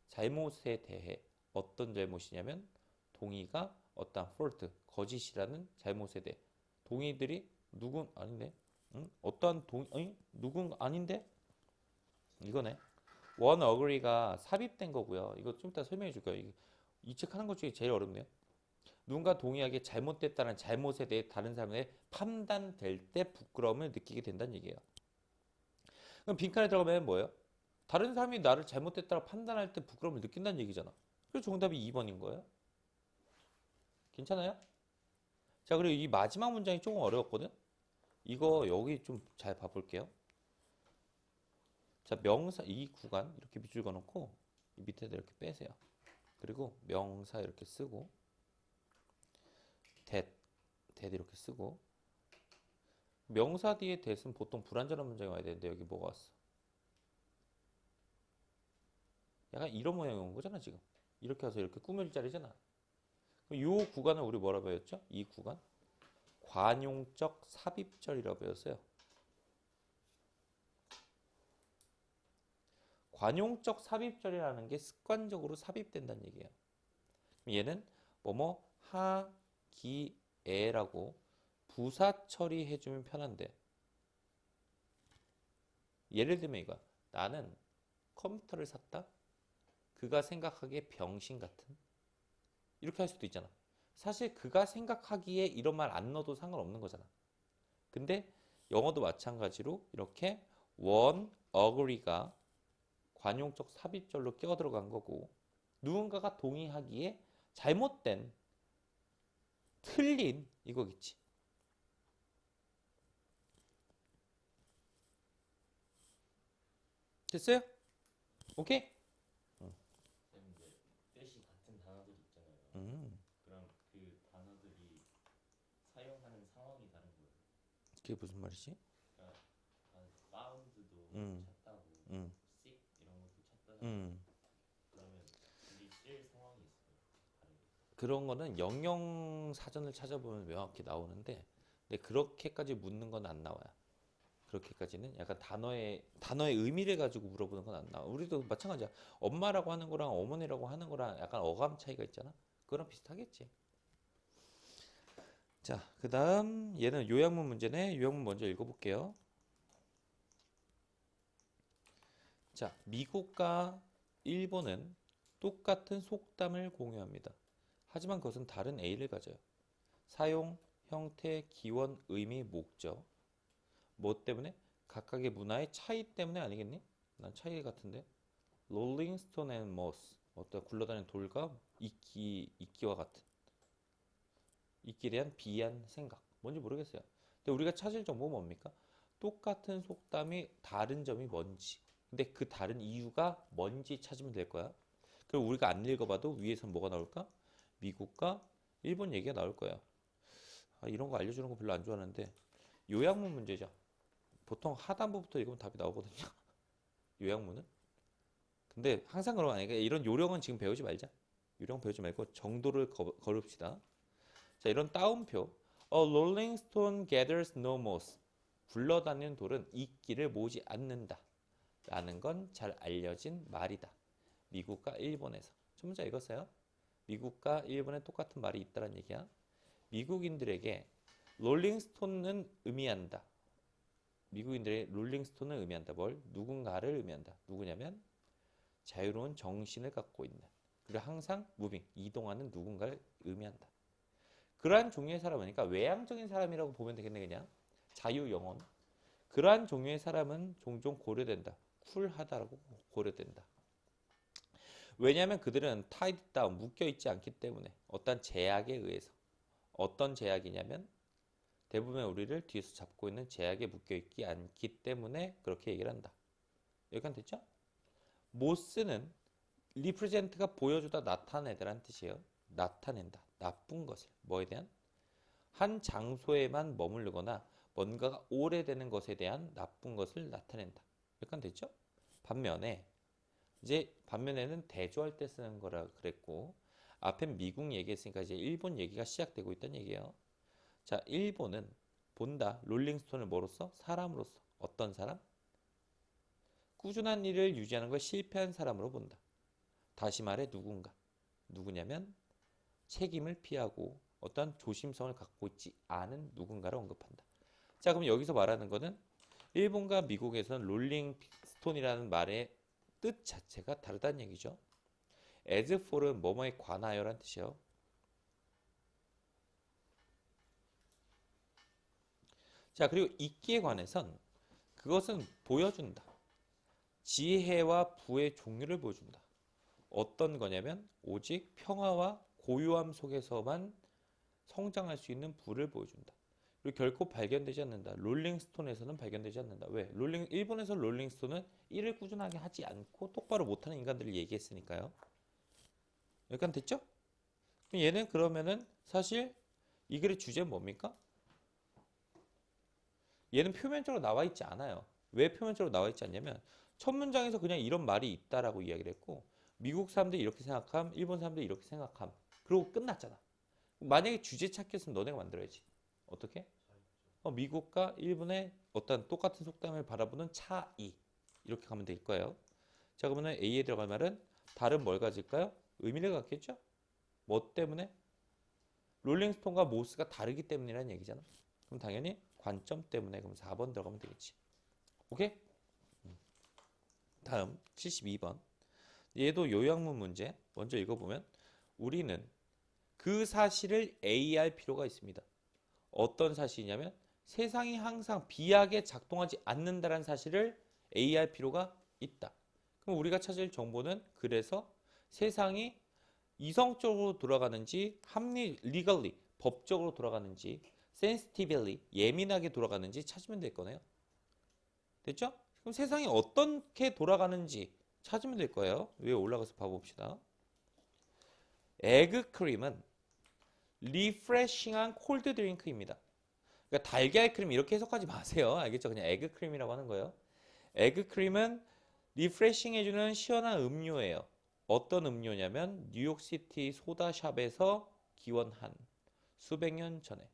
[SPEAKER 1] 잘못에 대해 어떤 잘못이냐면 동의가 어떤 fault 거짓이라는 잘못에 대해 동의들이 누군 아닌데 응? 어떠한 누군 아닌데 이거네 one agree가 삽입된 거고요. 이거 좀 이따 설명해 줄 거예요. 이 책 하는 것 중에 제일 어렵네요. 누군가 동의하기에 잘못됐다는 잘못에 대해 다른 사람에 판단될 때 부끄러움을 느끼게 된다는 얘기예요. 그럼 빈칸에 들어가면 뭐예요? 다른 사람이 나를 잘못됐다고 판단할 때 부끄러움을 느낀다는 얘기잖아. 그래서 정답이 2번인 거예요. 괜찮아요? 자, 그리고 이 마지막 문장이 조금 어려웠거든? 이거 여기 좀 잘 봐볼게요. 자, 명사 이 구간 이렇게 밑줄 그어놓고 이 밑에다 이렇게 빼세요. 그리고 명사 이렇게 쓰고 that 이렇게 쓰고 명사 뒤에 that은 보통 불완전한 문장이 와야 되는데 여기 뭐가 왔어? 약간 이런 모양이 온 거잖아 지금. 이렇게 와서 이렇게 꾸밀 자리잖아. 이 구간을 우리 뭐라 배웠죠? 이 구간 관용적 삽입절이라고 배웠어요. 관용적 삽입절이라는 게 습관적으로 삽입된다는 얘기예요. 얘는 뭐뭐 하기에라고 부사 처리해주면 편한데 예를 들면 이거야. 나는 컴퓨터를 샀다. 그가 생각하기에 병신 같은 이렇게 할 수도 있잖아. 사실 그가 생각하기에 이런 말 안 넣어도 상관없는 거잖아. 근데 영어도 마찬가지로 이렇게 one agree가 관용적 삽입절로 끼어들어간 거고 누군가가 동의하기에 잘못된 틀린 이거겠지. 됐어요? 오케이?
[SPEAKER 3] 쌤인데 뜻이 같은 단어들 있잖아요.
[SPEAKER 1] 음,
[SPEAKER 3] 그럼 그 단어들이 사용하는 상황이 다른 거예요.
[SPEAKER 1] 그게 무슨 말이지?
[SPEAKER 3] 그러니까 found도
[SPEAKER 1] 음.
[SPEAKER 3] 찾다고,
[SPEAKER 1] 음,
[SPEAKER 3] seek 이런 것도 찾다잖아요.
[SPEAKER 1] 음.
[SPEAKER 3] 그러면 둘이 쓸 상황이 있어요. 다른 게.
[SPEAKER 1] 그런 거는 영영 사전을 찾아보면 명확히 나오는데, 근데 그렇게까지 묻는 건 안 나와요. 그렇게까지는 약간 단어의 의미를 가지고 물어보는 건 안 나와. 우리도 마찬가지야. 엄마라고 하는 거랑 어머니라고 하는 거랑 약간 어감 차이가 있잖아. 그거랑 비슷하겠지. 자, 그다음 얘는 요약문 문제네. 요약문 먼저 읽어볼게요. 자, 미국과 일본은 똑같은 속담을 공유합니다. 하지만 그것은 다른 A를 가져요. 사용, 형태, 기원, 의미, 목적. 뭐 때문에? 각각의 문화의 차이 때문에 아니겠니? 난 차이 같은데. 롤링 스톤 앤 머스. 어떤 굴러다니는 돌과 이끼와 같은. 이끼에 대한 비한 생각. 뭔지 모르겠어요. 근데 우리가 찾을 정보는 뭡니까? 똑같은 속담이 다른 점이 뭔지. 근데 그 다른 이유가 뭔지 찾으면 될 거야. 그리고 우리가 안 읽어봐도 위에서 뭐가 나올까? 미국과 일본 얘기가 나올 거야. 이런 거 알려주는 거 별로 안 좋아하는데 요약문 문제죠. 보통 하단부부터 읽으면 답이 나오거든요. 요약문은. 근데 항상 그런 거 아니니까 이런 요령은 지금 배우지 말자. 요령 배우지 말고 정도를 걸읍시다. 자, 이런 따옴표. A rolling stone gathers no moss. 굴러다니는 돌은 이끼를 모으지 않는다. 라는 건 잘 알려진 말이다. 미국과 일본에서. 첫 문제 읽었어요? 미국과 일본에 똑같은 말이 있다는 얘기야. 미국인들에게 롤링스톤은 의미한다. 미국인들의 롤링스톤은 의미한다. 뭘? 누군가를 의미한다. 누구냐면 자유로운 정신을 갖고 있는, 그리고 항상 무빙, 이동하는 누군가를 의미한다. 그러한 종류의 사람은, 그러니까 외향적인 사람이라고 보면 되겠네. 그냥 자유영혼. 그러한 종류의 사람은 종종 고려된다. 쿨하다라고 고려된다. 왜냐하면 그들은 tied down, 묶여있지 않기 때문에. 어떤 제약에 의해서. 어떤 제약이냐면 대부분 우리를 뒤에서 잡고 있는 제약에 묶여있지 않기 때문에 그렇게 얘기를 한다. 여기까지 됐죠? 모스는 represent가 보여주다, 나타내다라는 뜻이에요. 나타낸다. 나쁜 것을. 뭐에 대한? 한 장소에만 머무르거나 뭔가가 오래되는 것에 대한 나쁜 것을 나타낸다. 여기까지 됐죠? 반면에는 대조할 때 쓰는 거라 그랬고, 앞엔 미국 얘기했으니까 이제 일본 얘기가 시작되고 있다는 얘기예요. 자, 일본은 본다. 롤링스톤을 뭐로서? 사람으로서. 어떤 사람? 꾸준한 일을 유지하는 걸 실패한 사람으로 본다. 다시 말해 누군가. 누구냐면 책임을 피하고 어떤 조심성을 갖고 있지 않은 누군가를 언급한다. 자, 그럼 여기서 말하는 거는 일본과 미국에서는 롤링스톤이라는 말의 뜻 자체가 다르다는 얘기죠. as for은 뭐뭐에 관하여라는 뜻이에요. 자, 그리고 있기에 관해선 그것은 보여준다. 지혜와 부의 종류를 보여준다. 어떤 거냐면 오직 평화와 고요함 속에서만 성장할 수 있는 부를 보여준다. 그리고 결코 발견되지 않는다. 롤링스톤에서는 발견되지 않는다. 왜? 일본에서 롤링스톤은 일을 꾸준하게 하지 않고 똑바로 못하는 인간들을 얘기했으니까요. 여기까지 됐죠? 얘는 그러면은 사실 이 글의 주제는 뭡니까? 얘는 표면적으로 나와 있지 않아요. 왜 표면적으로 나와 있지 않냐면 첫 문장에서 그냥 이런 말이 있다라고 이야기를 했고, 미국 사람들이 이렇게 생각함, 일본 사람들이 이렇게 생각함. 그러고 끝났잖아. 만약에 주제 찾겠으면 너네가 만들어야지. 어떻게? 미국과 일본의 어떤 똑같은 속담을 바라보는 차이. 이렇게 가면 될 거예요. 자, 그러면 A에 들어갈 말은 다른 뭘 가질까요? 의미를 갖겠죠? 뭐 때문에? 롤링스톤과 모스가 다르기 때문이라는 얘기잖아. 그럼 당연히 관점 때문에. 그럼 4번 들어가면 되겠지. 오케이? 다음 72번. 얘도 요약문 문제. 먼저 읽어보면 우리는 그 사실을 A할 필요가 있습니다. 어떤 사실이냐면 세상이 항상 비하게 작동하지 않는다는 사실을 A할 필요가 있다. 그럼 우리가 찾을 정보는 그래서 세상이 이성적으로 돌아가는지, legally, 법적으로 돌아가는지, sensitively, 예민하게 돌아가는지 찾으면 될 거네요. 됐죠? 그럼 세상이 어떻게 돌아가는지 찾으면 될 거예요. 위에 올라가서 봐봅시다. 에그크림은 리프레싱한 콜드 드링크입니다. 그러니까 달걀 크림 이렇게 해석하지 마세요. 알겠죠? 그냥 에그크림이라고 하는 거예요. 에그크림은 리프레싱 해주는 시원한 음료예요. 어떤 음료냐면 뉴욕시티 소다샵에서 기원한 수백 년 전에.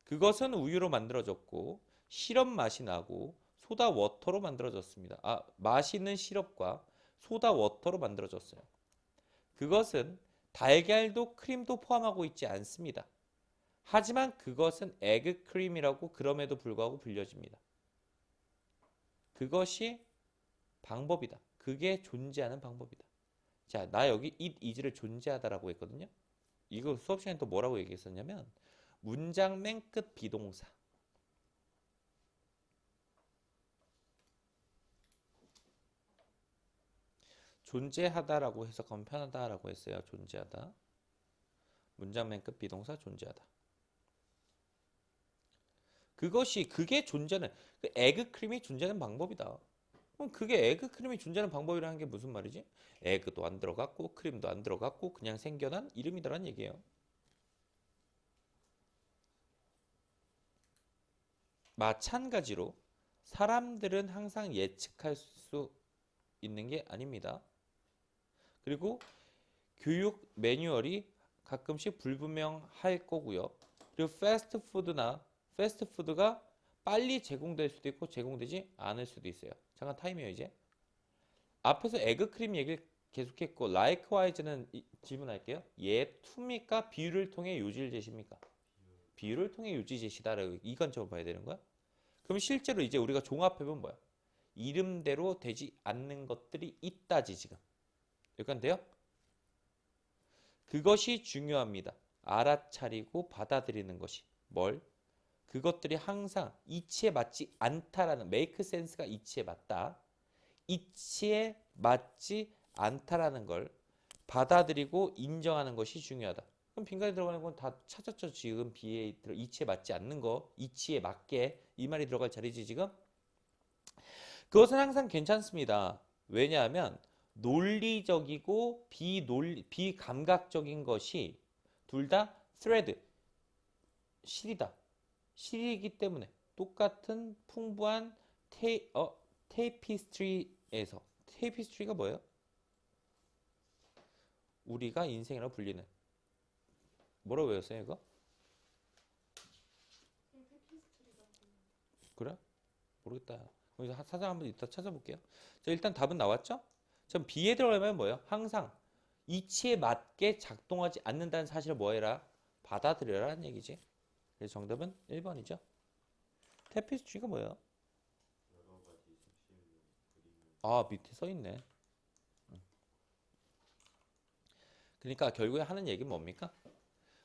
[SPEAKER 1] 그것은 우유로 만들어졌고 시럽 맛이 나고 소다 워터로 만들어졌습니다. 맛있는 시럽과 소다 워터로 만들어졌어요. 그것은 달걀도 크림도 포함하고 있지 않습니다. 하지만 그것은 에그크림이라고 그럼에도 불구하고 불려집니다. 그것이 방법이다. 그게 존재하는 방법이다. 자, 나 여기 it is를 존재하다라고 했거든요. 이거 수업 시간에 또 뭐라고 얘기했었냐면 문장 맨 끝 비동사. 존재하다라고 해석하면 편하다라고 했어요. 존재하다. 문장 맨 끝 비동사 존재하다. 그게 존재하는, 그 에그크림이 존재하는 방법이다. 그럼 그게 에그크림이 존재하는 방법이라는 게 무슨 말이지? 에그도 안 들어갔고 크림도 안 들어갔고 그냥 생겨난 이름이다라는 얘기예요. 마찬가지로 사람들은 항상 예측할 수 있는 게 아닙니다. 그리고 교육 매뉴얼이 가끔씩 불분명할 거고요. 그리고 패스트푸드가 빨리 제공될 수도 있고 제공되지 않을 수도 있어요. 잠깐 타임이에요 이제. 앞에서 에그크림 얘기를 계속했고 likewise는 질문할게요. 얘 to입니까? 비유를 통해 요지를 제시입니까? 비유를 통해 요지 제시다라고 이 관점을 봐야 되는 거야. 그럼 실제로 이제 우리가 종합해보면 뭐야? 이름대로 되지 않는 것들이 있다지 지금. 여기까지 돼요? 그것이 중요합니다. 알아차리고 받아들이는 것이. 뭘? 그것들이 항상 이치에 맞지 않다라는 make sense가 이치에 맞다. 이치에 맞지 않다라는 걸 받아들이고 인정하는 것이 중요하다. 그럼 빈칸에 들어가는 건 다 찾았죠. 지금 B에 이치에 맞지 않는 거, 이치에 맞게 이 말이 들어갈 자리지 지금. 그것은 항상 괜찮습니다. 왜냐하면 논리적이고 비감각적인 것이 둘 다 thread, 실이다. 실이기 때문에 똑같은 풍부한 테이피스트리에서 테이피스트리가 뭐예요? 우리가 인생이라고 불리는 뭐라고 외웠어요 이거? 그래? 모르겠다. 그래서 사전 한번 이따 찾아볼게요. 자, 일단 답은 나왔죠? 전 B에 들어가면 뭐예요? 항상 이치에 맞게 작동하지 않는다는 사실을 뭐해라? 받아들여라는 얘기지. 그래서 정답은 1번이죠. 테피스트리가 뭐예요? 아, 밑에 써있네. 그러니까 결국에 하는 얘기는 뭡니까?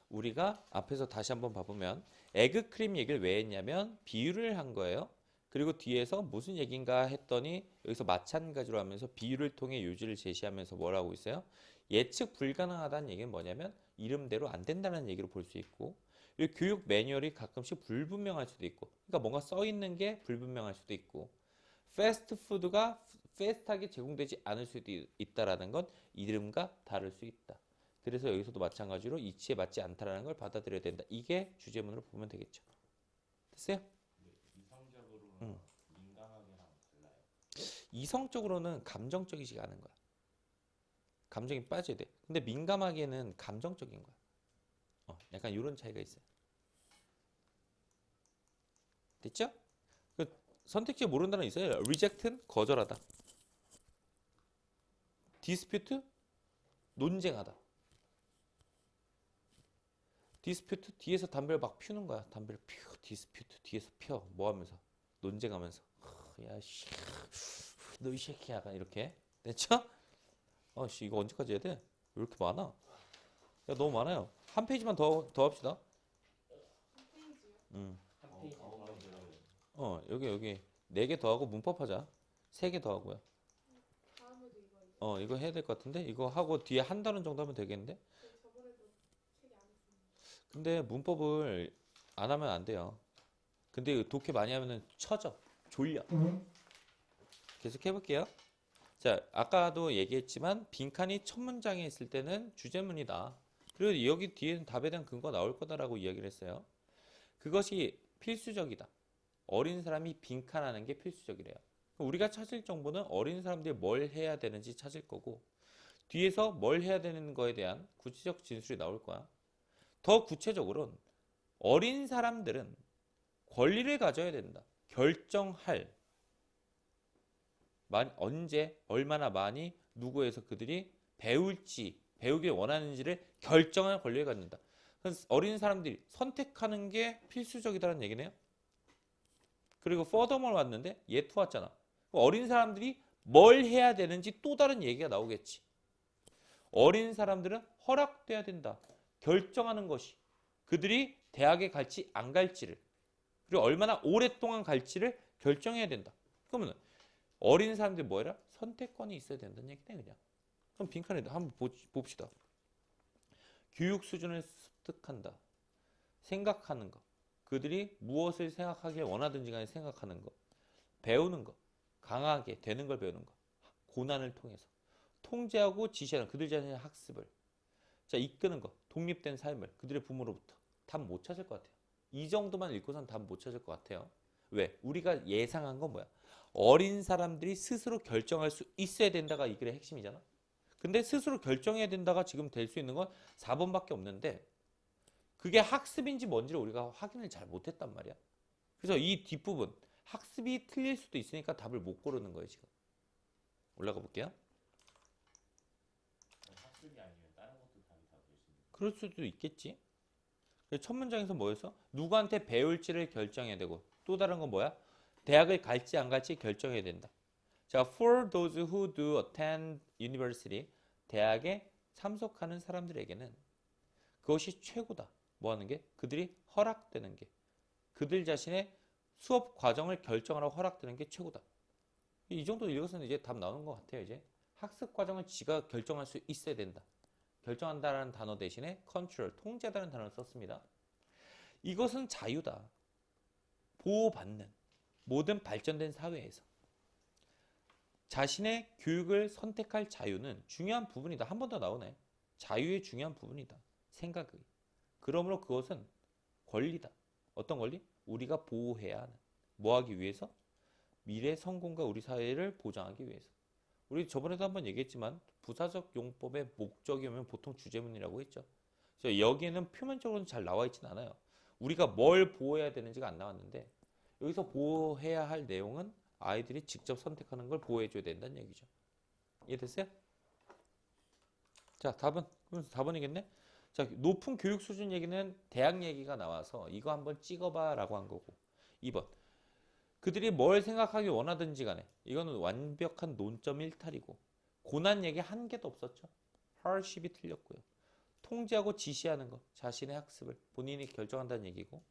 [SPEAKER 1] 우리가 앞에서 다시 한번 봐보면 에그크림 얘기를 왜 했냐면 비유를 한 거예요. 그리고 뒤에서 무슨 얘기인가 했더니 여기서 마찬가지로 하면서 비유를 통해 요지를 제시하면서 뭐라고 있어요? 예측 불가능하다는 얘기는 뭐냐면 이름대로 안 된다는 얘기로 볼 수 있고 이 교육 매뉴얼이 가끔씩 불분명할 수도 있고 그러니까 뭔가 써 있는 게 불분명할 수도 있고 패스트푸드가 패스트하게 제공되지 않을 수도 있다라는 건 이름과 다를 수 있다. 그래서 여기서도 마찬가지로 이치에 맞지 않다라는 걸 받아들여야 된다. 이게 주제문으로 보면 되겠죠. 됐어요?
[SPEAKER 3] 이성적으로는 민감하게랑 달라요.
[SPEAKER 1] 이성적으로는 감정적이지가 않은 거야. 감정이 빠져야 돼. 근데 민감하게는 감정적인 거야. 약간 이런 차이가 있어요. 됐죠? 그 선택지 모르는 단어 있어요. reject는 거절하다. dispute 논쟁하다. 디스퓨트 뒤에서 담배를 막 피우는 거야. 담배를 피우 디스퓨트 뒤에서 펴. 뭐 하면서 논쟁하면서 야씨 너 이 새끼야 약간 이렇게 됐죠? 아씨 이거 언제까지 해야 돼? 왜 이렇게 많아? 야 너무 많아요. 한 페이지만 더 합시다.
[SPEAKER 2] 한 페이지요?
[SPEAKER 3] 한 페이지 더 들어요.
[SPEAKER 1] 여기 4개 더 하고 문법 하자. 3개 더 하고요.
[SPEAKER 2] 다음에도 이거
[SPEAKER 1] 이거 해야 될 것 같은데 이거 하고 뒤에 한 달은 정도 하면 되겠는데?
[SPEAKER 2] 저번에도 3개 안 했습니다.
[SPEAKER 1] 근데 문법을 안 하면 안 돼요. 근데 독해 많이 하면은 처져. 졸려. 계속 해볼게요. 자, 아까도 얘기했지만 빈칸이 첫 문장에 있을 때는 주제문이다. 그리고 여기 뒤에는 답에 대한 근거가 나올 거다라고 이야기를 했어요. 그것이 필수적이다. 어린 사람이 빈칸하는 게 필수적이래요. 우리가 찾을 정보는 어린 사람들이 뭘 해야 되는지 찾을 거고 뒤에서 뭘 해야 되는 거에 대한 구체적 진술이 나올 거야. 더 구체적으로는 어린 사람들은 권리를 가져야 된다. 결정할 언제 얼마나 많이 누구에서 그들이 배우길 원하는지를 결정할 권리를 갖는다. 어린 사람들이 선택하는 게 필수적이다는 얘기네요. 그리고 furthermore 왔는데 yet 왔잖아. 어린 사람들이 뭘 해야 되는지 또 다른 얘기가 나오겠지. 어린 사람들은 허락돼야 된다. 결정하는 것이 그들이 대학에 갈지 안 갈지를 그리고 얼마나 오랫동안 갈지를 결정해야 된다. 그러면 어린 사람들이 뭐해라? 선택권이 있어야 된다는 얘기네 그냥. 그럼 빈칸에 한번 봅시다. 교육 수준을 습득한다. 생각하는 거. 그들이 무엇을 생각하길 원하든지 간에 생각하는 거. 배우는 거. 강하게 되는 걸 배우는 거. 고난을 통해서. 통제하고 지시하는 그들 자신의 학습을. 자, 이끄는 거. 독립된 삶을 그들의 부모로부터 답 못 찾을 것 같아요. 이 정도만 읽고선 답 못 찾을 것 같아요. 왜? 우리가 예상한 건 뭐야? 어린 사람들이 스스로 결정할 수 있어야 된다가 이 글의 핵심이잖아. 근데 스스로 결정해야 된다가 지금 될 수 있는 건 4번밖에 없는데 그게 학습인지 뭔지를 우리가 확인을 잘 못했단 말이야. 그래서 이 뒷부분 학습이 틀릴 수도 있으니까 답을 못 고르는 거예요 지금. 올라가 볼게요.
[SPEAKER 3] 학습이 아니면 다른 것도 답이 다 될 수 있는.
[SPEAKER 1] 그럴 수도 있겠지. 그래서 첫 문장에서 뭐였어? 누구한테 배울지를 결정해야 되고 또 다른 건 뭐야? 대학을 갈지 안 갈지 결정해야 된다. 자, for those who do attend university, 대학에 참석하는 사람들에게는 그것이 최고다. 뭐 하는 게? 그들이 허락되는 게. 그들 자신의 수업 과정을 결정하라고 허락되는 게 최고다. 이 정도 읽어서는 이제 답 나오는 것 같아요. 이제 학습 과정을 지가 결정할 수 있어야 된다. 결정한다라는 단어 대신에 control, 통제하다는 단어를 썼습니다. 이것은 자유다. 보호받는 모든 발전된 사회에서 자신의 교육을 선택할 자유는 중요한 부분이다. 한 번 더 나오네. 자유의 중요한 부분이다. 생각이. 그러므로 그것은 권리다. 어떤 권리? 우리가 보호해야 하는. 뭐 하기 위해서? 미래 성공과 우리 사회를 보장하기 위해서. 우리 저번에도 한번 얘기했지만 부사적 용법의 목적이 오면 보통 주제문이라고 했죠. 그래서 여기에는 표면적으로는 잘 나와 있진 않아요. 우리가 뭘 보호해야 되는지가 안 나왔는데 여기서 보호해야 할 내용은 아이들이 직접 선택하는 걸 보호해줘야 된다는 얘기죠. 이해됐어요? 자, 답은? 그럼 4번이겠네? 자, 높은 교육 수준 얘기는 대학 얘기가 나와서 이거 한번 찍어봐 라고 한 거고 2번 그들이 뭘 생각하기 원하든지 간에 이거는 완벽한 논점 일탈이고 고난 얘기 한 개도 없었죠. hardship이 틀렸고요. 통제하고 지시하는 것, 자신의 학습을 본인이 결정한다는 얘기고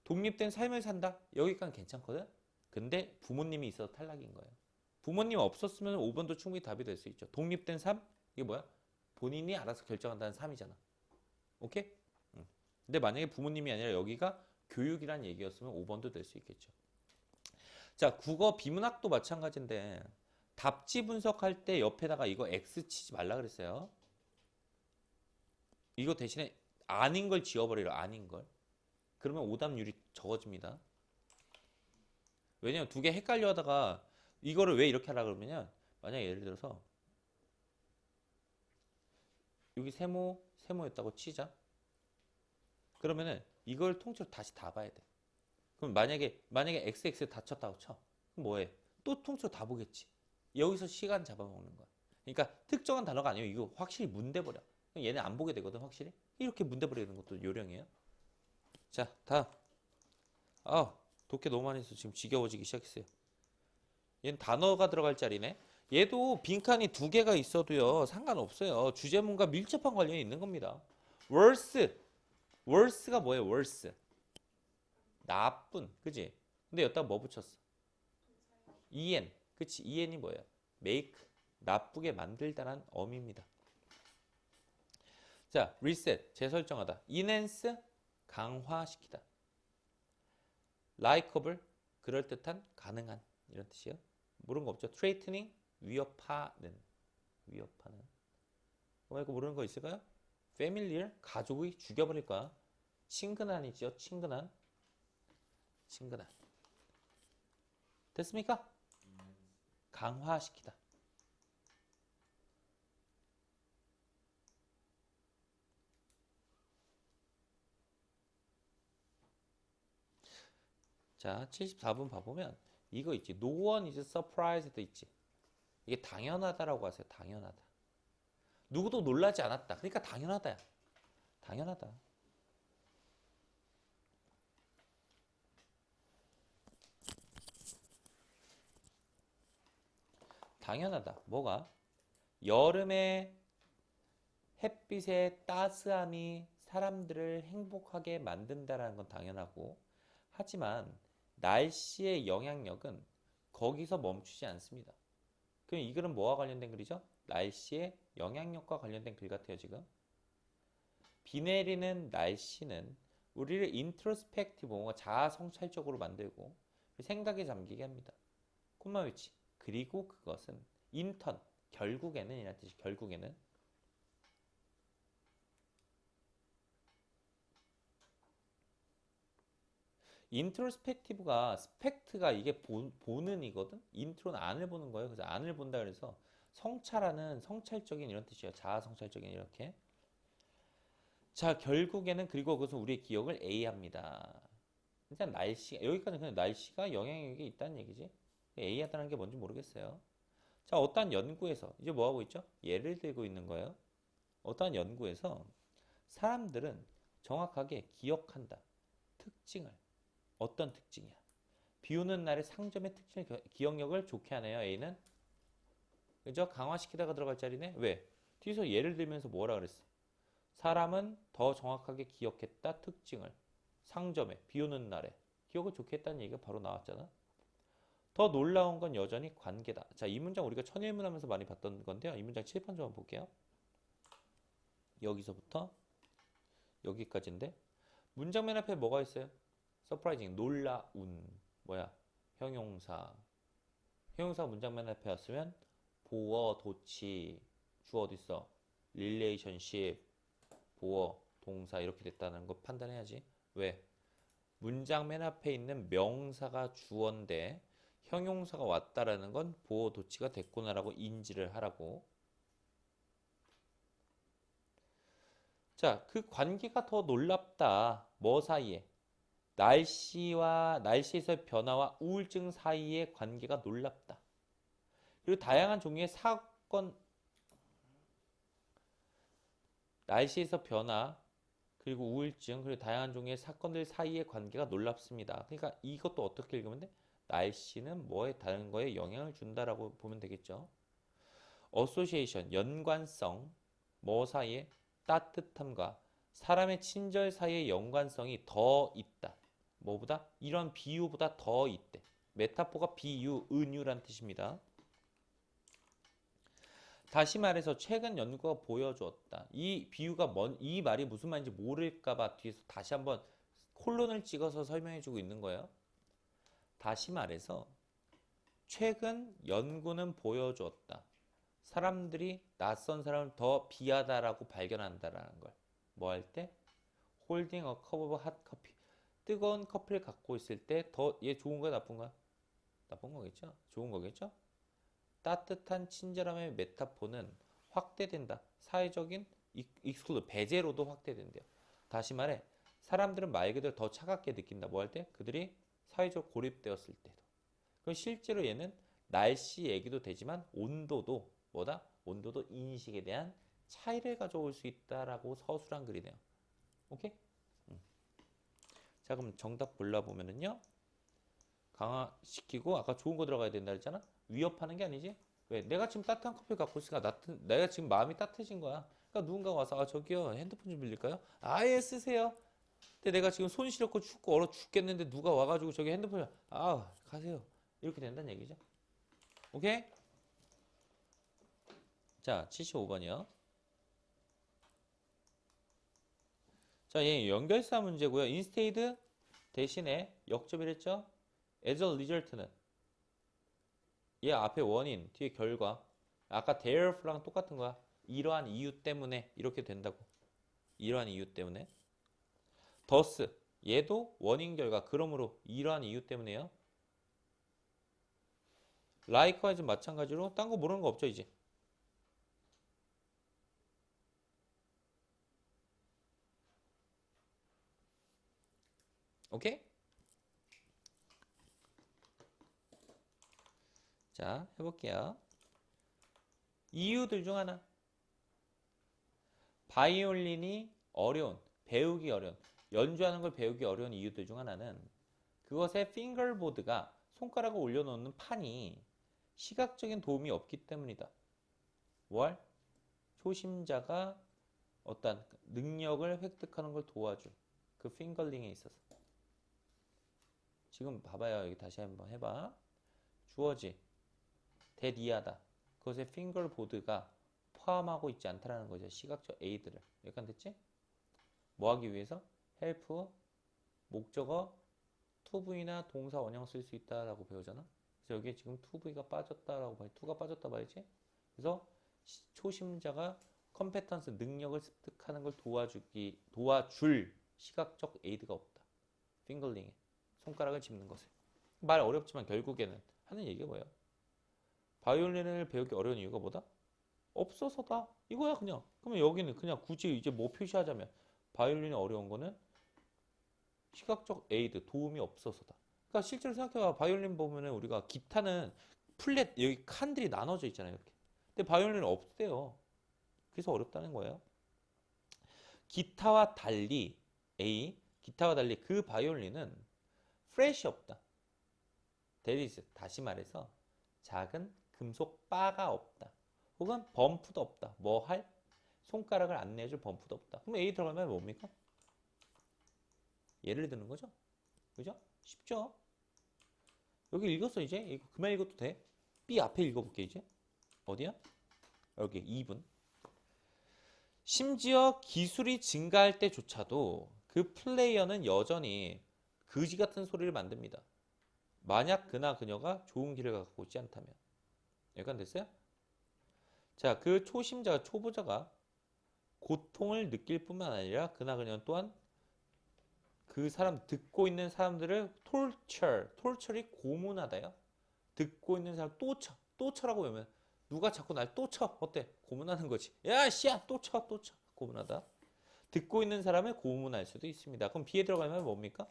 [SPEAKER 1] 독립된 삶을 산다? 여기까지 괜찮거든? 근데 부모님이 있어서 탈락인 거예요. 부모님 없었으면 5번도 충분히 답이 될 수 있죠. 독립된 삶? 이게 뭐야? 본인이 알아서 결정한다는 삶이잖아. 오케이? 응. 근데 만약에 부모님이 아니라 여기가 교육이란 얘기였으면 5번도 될 수 있겠죠. 자, 국어 비문학도 마찬가지인데 답지 분석할 때 옆에다가 이거 X 치지 말라 그랬어요. 이거 대신에 아닌 걸 지워버리라. 아닌 걸. 그러면 오답률이 적어집니다. 왜냐면 두 개 헷갈려 하다가 이거를 왜 이렇게 하라 그러면 만약에 예를 들어서 여기 세모였다고 치자. 그러면은 이걸 통째로 다시 다 봐야 돼. 그럼 만약에 XX 다 쳤다고 쳐. 그럼 뭐해? 또 통째로 다 보겠지. 여기서 시간 잡아먹는 거야. 그러니까 특정한 단어가 아니면 이거 확실히 문대버려. 얘는 안 보게 되거든 확실히. 이렇게 문대버리는 것도 요령이에요. 자, 다음. 독해 너무 많이 해서 지금 지겨워지기 시작했어요. 얘는 단어가 들어갈 자리네. 얘도 빈칸이 두 개가 있어도요 상관없어요. 주제문과 밀접한 관련이 있는 겁니다. worse가 뭐예요? worse. 나쁜, 그지? 근데 여기다가 뭐 붙였어? en, 그치? en이 뭐예요? make, 나쁘게 만들다란 어미입니다. 자, reset, 재설정하다. enhance, 강화시키다. likeable, 그럴듯한, 가능한 이런 뜻이에요. 모르는 거 없죠? threatening, 위협하는. 이거 모르는 거 있을까요? familiar, 가족의 죽여버릴 거야. 친근한이죠. 친근한. 됐습니까? 강화시키다. 자, 74번 봐보면 이거 있지. No one is surprised 있지. 이게 당연하다라고 하세요. 당연하다. 누구도 놀라지 않았다. 그러니까 당연하다야. 당연하다. 당연하다. 뭐가? 여름의 햇빛의 따스함이 사람들을 행복하게 만든다라는 건 당연하고 하지만 날씨의 영향력은 거기서 멈추지 않습니다. 그럼 이 글은 뭐와 관련된 글이죠? 날씨의 영향력과 관련된 글 같아요 지금. 비 내리는 날씨는 우리를 인트로스펙티브, 뭔가 자아 성찰적으로 만들고 생각에 잠기게 합니다. 콤마 위치. 그리고 그것은 인턴, 결국에는 이란 뜻이 결국에는 인트로스펙티브가 스펙트가 이게 보는 이거든. 인트로는 안을 보는 거예요. 그래서 안을 본다 그래서 성찰하는 성찰적인 이런 뜻이에요. 자아 성찰적인 이렇게. 자, 결국에는 그리고 그것은 우리의 기억을 A합니다. 일단 날씨 여기까지 그냥 날씨가 영향력이 있다는 얘기지. A하다는 게 뭔지 모르겠어요. 자, 어떠한 연구에서 이제 뭐 하고 있죠? 예를 들고 있는 거예요. 어떠한 연구에서 사람들은 정확하게 기억한다. 특징을. 어떤 특징이야? 비 오는 날의 상점의 특징을 기억력을 좋게 하네요. A는. 그죠? 강화시키다가 들어갈 자리네. 왜? 뒤에서 예를 들면서 뭐라 그랬어? 사람은 더 정확하게 기억했다. 특징을. 상점에 비 오는 날에 기억을 좋게 했다는 얘기가 바로 나왔잖아. 더 놀라운 건 여전히 관계다. 자, 이 문장 우리가 천일문 하면서 많이 봤던 건데요. 이 문장 칠판 좀 한번 볼게요. 여기서부터 여기까지인데 문장 맨 앞에 뭐가 있어요? surprising, 놀라운. 뭐야? 형용사. 형용사 문장 맨 앞에 왔으면 보어, 도치, 주어 어디 있어? relationship, 보어, 동사 이렇게 됐다는 거 판단해야지. 왜? 문장 맨 앞에 있는 명사가 주어인데 형용사가 왔다라는 건 보어, 도치가 됐구나라고 인지를 하라고. 자, 그 관계가 더 놀랍다. 뭐 사이에? 날씨에서의 변화와 우울증 사이의 관계가 놀랍다. 그리고 다양한 종류의 사건, 날씨에서 변화, 그리고 우울증, 그리고 다양한 종류의 사건들 사이의 관계가 놀랍습니다. 그러니까 이것도 어떻게 읽으면 돼? 날씨는 뭐에 다른 거에 영향을 준다라고 보면 되겠죠. association, 연관성, 뭐 사이에? 따뜻함과 사람의 친절 사이의 연관성이 더 있다. 뭐보다? 이런 비유보다 더 있대. 메타포가 비유, 은유란 뜻입니다. 다시 말해서 최근 연구가 보여주었다. 이 비유가 이 말이 무슨 말인지 모를까봐 뒤에서 다시 한번 콜론을 찍어서 설명해주고 있는 거예요. 다시 말해서 최근 연구는 보여주었다. 사람들이 낯선 사람을 더 비하다라고 발견한다라는 걸. 뭐 할 때? holding a cup of hot coffee. 뜨거운 커피를 갖고 있을 때 더 얘 좋은 거야 나쁜 거야? 나쁜 거겠죠? 좋은 거겠죠? 따뜻한 친절함의 메타포는 확대된다. 사회적인 익스클루드 배제로도 확대된대요. 다시 말해 사람들은 말 그대로 더 차갑게 느낀다. 뭐 할 때? 그들이 사회적 고립되었을 때도. 그럼 실제로 얘는 날씨 얘기도 되지만 온도도 뭐다? 온도도 인식에 대한 차이를 가져올 수 있다라고 서술한 글이네요. 오케이? 자, 그럼 정답 골라보면은요. 강화시키고 아까 좋은 거 들어가야 된다 했잖아. 위협하는 게 아니지. 왜? 내가 지금 따뜻한 커피를 갖고 있으니까 내가 지금 마음이 따뜻해진 거야. 그러니까 누군가 와서 저기요 핸드폰 좀 빌릴까요? 아예 쓰세요. 근데 내가 지금 손 시렵고 춥고 얼어 죽겠는데 누가 와가지고 저기 핸드폰을 가세요. 이렇게 된다는 얘기죠. 오케이? 자, 75번이요. 자, 얘 연결사 문제고요. instead 대신에 역접이랬죠? as a result는 얘 앞에 원인, 뒤에 결과. 아까 therefore랑 똑같은 거야. 이러한 이유 때문에 이렇게 된다고. 이러한 이유 때문에. thus 얘도 원인 결과. 그러므로 이러한 이유 때문에요. likewise 마찬가지로 딴 거 모르는 거 없죠 이제. 오케이? 자, 해볼게요. 이유들 중 하나. 바이올린이 어려운, 배우기 어려운, 연주하는 걸 배우기 어려운 이유들 중 하나는 그것의 핑거보드가 손가락을 올려놓는 판이 시각적인 도움이 없기 때문이다. 뭘? 초심자가 어떤 능력을 획득하는 걸 도와줄 그 핑거링에 있어서. 지금 봐봐요. 여기 다시 한번 해봐. 주어지. 대리하다. 그것의 핑거보드가 포함하고 있지 않다라는 거죠. 시각적 에이드를. 여기까지 됐지? 뭐 하기 위해서? 헬프, 목적어, toV나 동사 원형 쓸 수 있다라고 배우잖아. 그래서 여기에 지금 toV가 빠졌다라고 봐야지. to가 빠졌다 봐야지. 그래서 초심자가 컴페턴스 능력을 습득하는 걸 도와줄 시각적 에이드가 없다. 핑거링에. 손가락을 짚는 것을. 말 어렵지만 결국에는 하는 얘기가 뭐예요? 바이올린을 배우기 어려운 이유가 뭐다? 없어서다. 이거야 그냥. 그러면 여기는 그냥 굳이 이제 뭐 표시하자면 바이올린이 어려운 거는 시각적 에이드, 도움이 없어서다. 그러니까 실제로 생각해봐. 바이올린 보면은 우리가 기타는 플랫 여기 칸들이 나눠져 있잖아요. 이렇게. 근데 바이올린은 없대요. 그래서 어렵다는 거예요. 기타와 달리 기타와 달리 그 바이올린은 프렛이 없다. 다시 말해서 작은 금속 바가 없다. 혹은 범프도 없다. 뭐 할? 손가락을 안내해줄 범프도 없다. 그럼 A 들어가면 뭡니까? 예를 드는 거죠. 그죠? 쉽죠? 여기 읽었어 이제? 이거 그만 읽어도 돼. B 앞에 읽어볼게 이제. 어디야? 여기 2분. 심지어 기술이 증가할 때조차도 그 플레이어는 여전히 거지 같은 소리를 만듭니다. 만약 그나 그녀가 좋은 길을 갖고 있지 않다면. 여기까지 됐어요? 자, 그 초심자가 초보자가 고통을 느낄 뿐만 아니라 그나 그녀는 또한 그 사람 듣고 있는 사람들을 torture이 고문하다요. 듣고 있는 사람 또 쳐라고 하면 누가 자꾸 날 또 쳐. 어때? 고문하는 거지. 야, 씨야, 또 쳐. 고문하다. 듣고 있는 사람을 고문할 수도 있습니다. 그럼 B에 들어가면 뭡니까?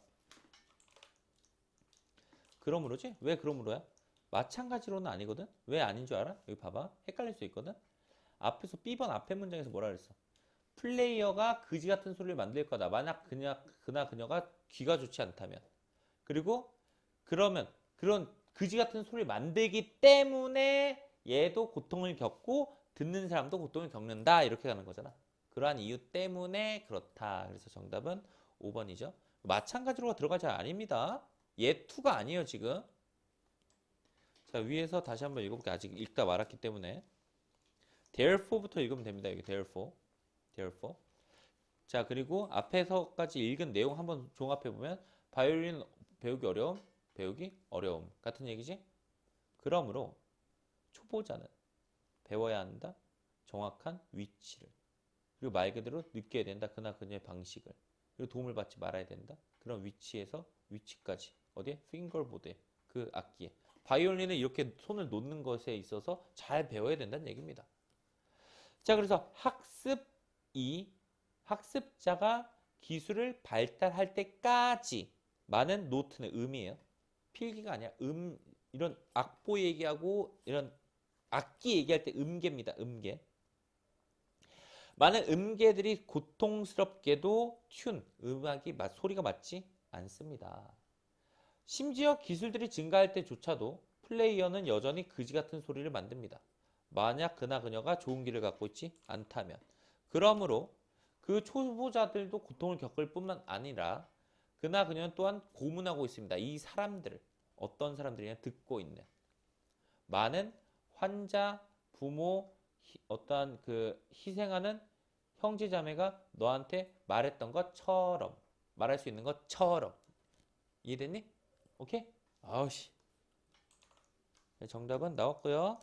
[SPEAKER 1] 그러므로지? 왜 그러므로야? 마찬가지로는 아니거든? 왜 아닌 줄 알아? 여기 봐봐. 헷갈릴 수 있거든? 앞에서 B번 앞에 문장에서 뭐라 그랬어? 플레이어가 거지 같은 소리를 만들 거다. 만약 그녀가 귀가 좋지 않다면. 그리고 그러면 그런 거지 같은 소리를 만들기 때문에 얘도 고통을 겪고 듣는 사람도 고통을 겪는다. 이렇게 가는 거잖아. 그러한 이유 때문에 그렇다. 그래서 정답은 5번이죠. 마찬가지로가 들어가지 아닙니다. 얘 2가 아니에요 지금. 자, 위에서 다시 한번 읽어볼게요. 아직 읽다 말았기 때문에. Therefore부터 읽으면 됩니다. 여기 therefore. 자, 그리고 앞에서까지 읽은 내용 한번 종합해보면 바이올린 배우기 어려움 같은 얘기지? 그러므로 초보자는 배워야 한다. 정확한 위치를. 그리고 말 그대로 느껴야 된다. 그나 그녀의 방식을. 그리고 도움을 받지 말아야 된다. 그런 위치에서 위치까지. 어디에? 핑거보드에. 그 악기에. 바이올린을 이렇게 손을 놓는 것에 있어서 잘 배워야 된다는 얘기입니다. 자, 그래서 학습자가 기술을 발달할 때까지 많은 노트는 음이에요. 필기가 아니라 이런 악보 얘기하고 이런 악기 얘기할 때 음계입니다. 음계. 많은 음계들이 고통스럽게도 소리가 맞지 않습니다. 심지어 기술들이 증가할 때조차도 플레이어는 여전히 거지 같은 소리를 만듭니다. 만약 그나 그녀가 좋은 길을 갖고 있지 않다면. 그러므로 그 초보자들도 고통을 겪을 뿐만 아니라 그나 그녀는 또한 고문하고 있습니다. 이 사람들을. 어떤 사람들이냐? 듣고 있는. 많은 환자, 부모, 어떠한 그 희생하는 형제자매가 너한테 말했던 것처럼. 말할 수 있는 것처럼. 이해됐니? 오케이? 아우씨. 정답은 나왔고요.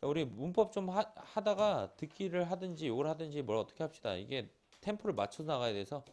[SPEAKER 1] 자, 우리 문법 좀 하다가 듣기를 하든지 욕을 하든지 뭘 어떻게 합시다. 이게 템포를 맞춰서 나가야 돼서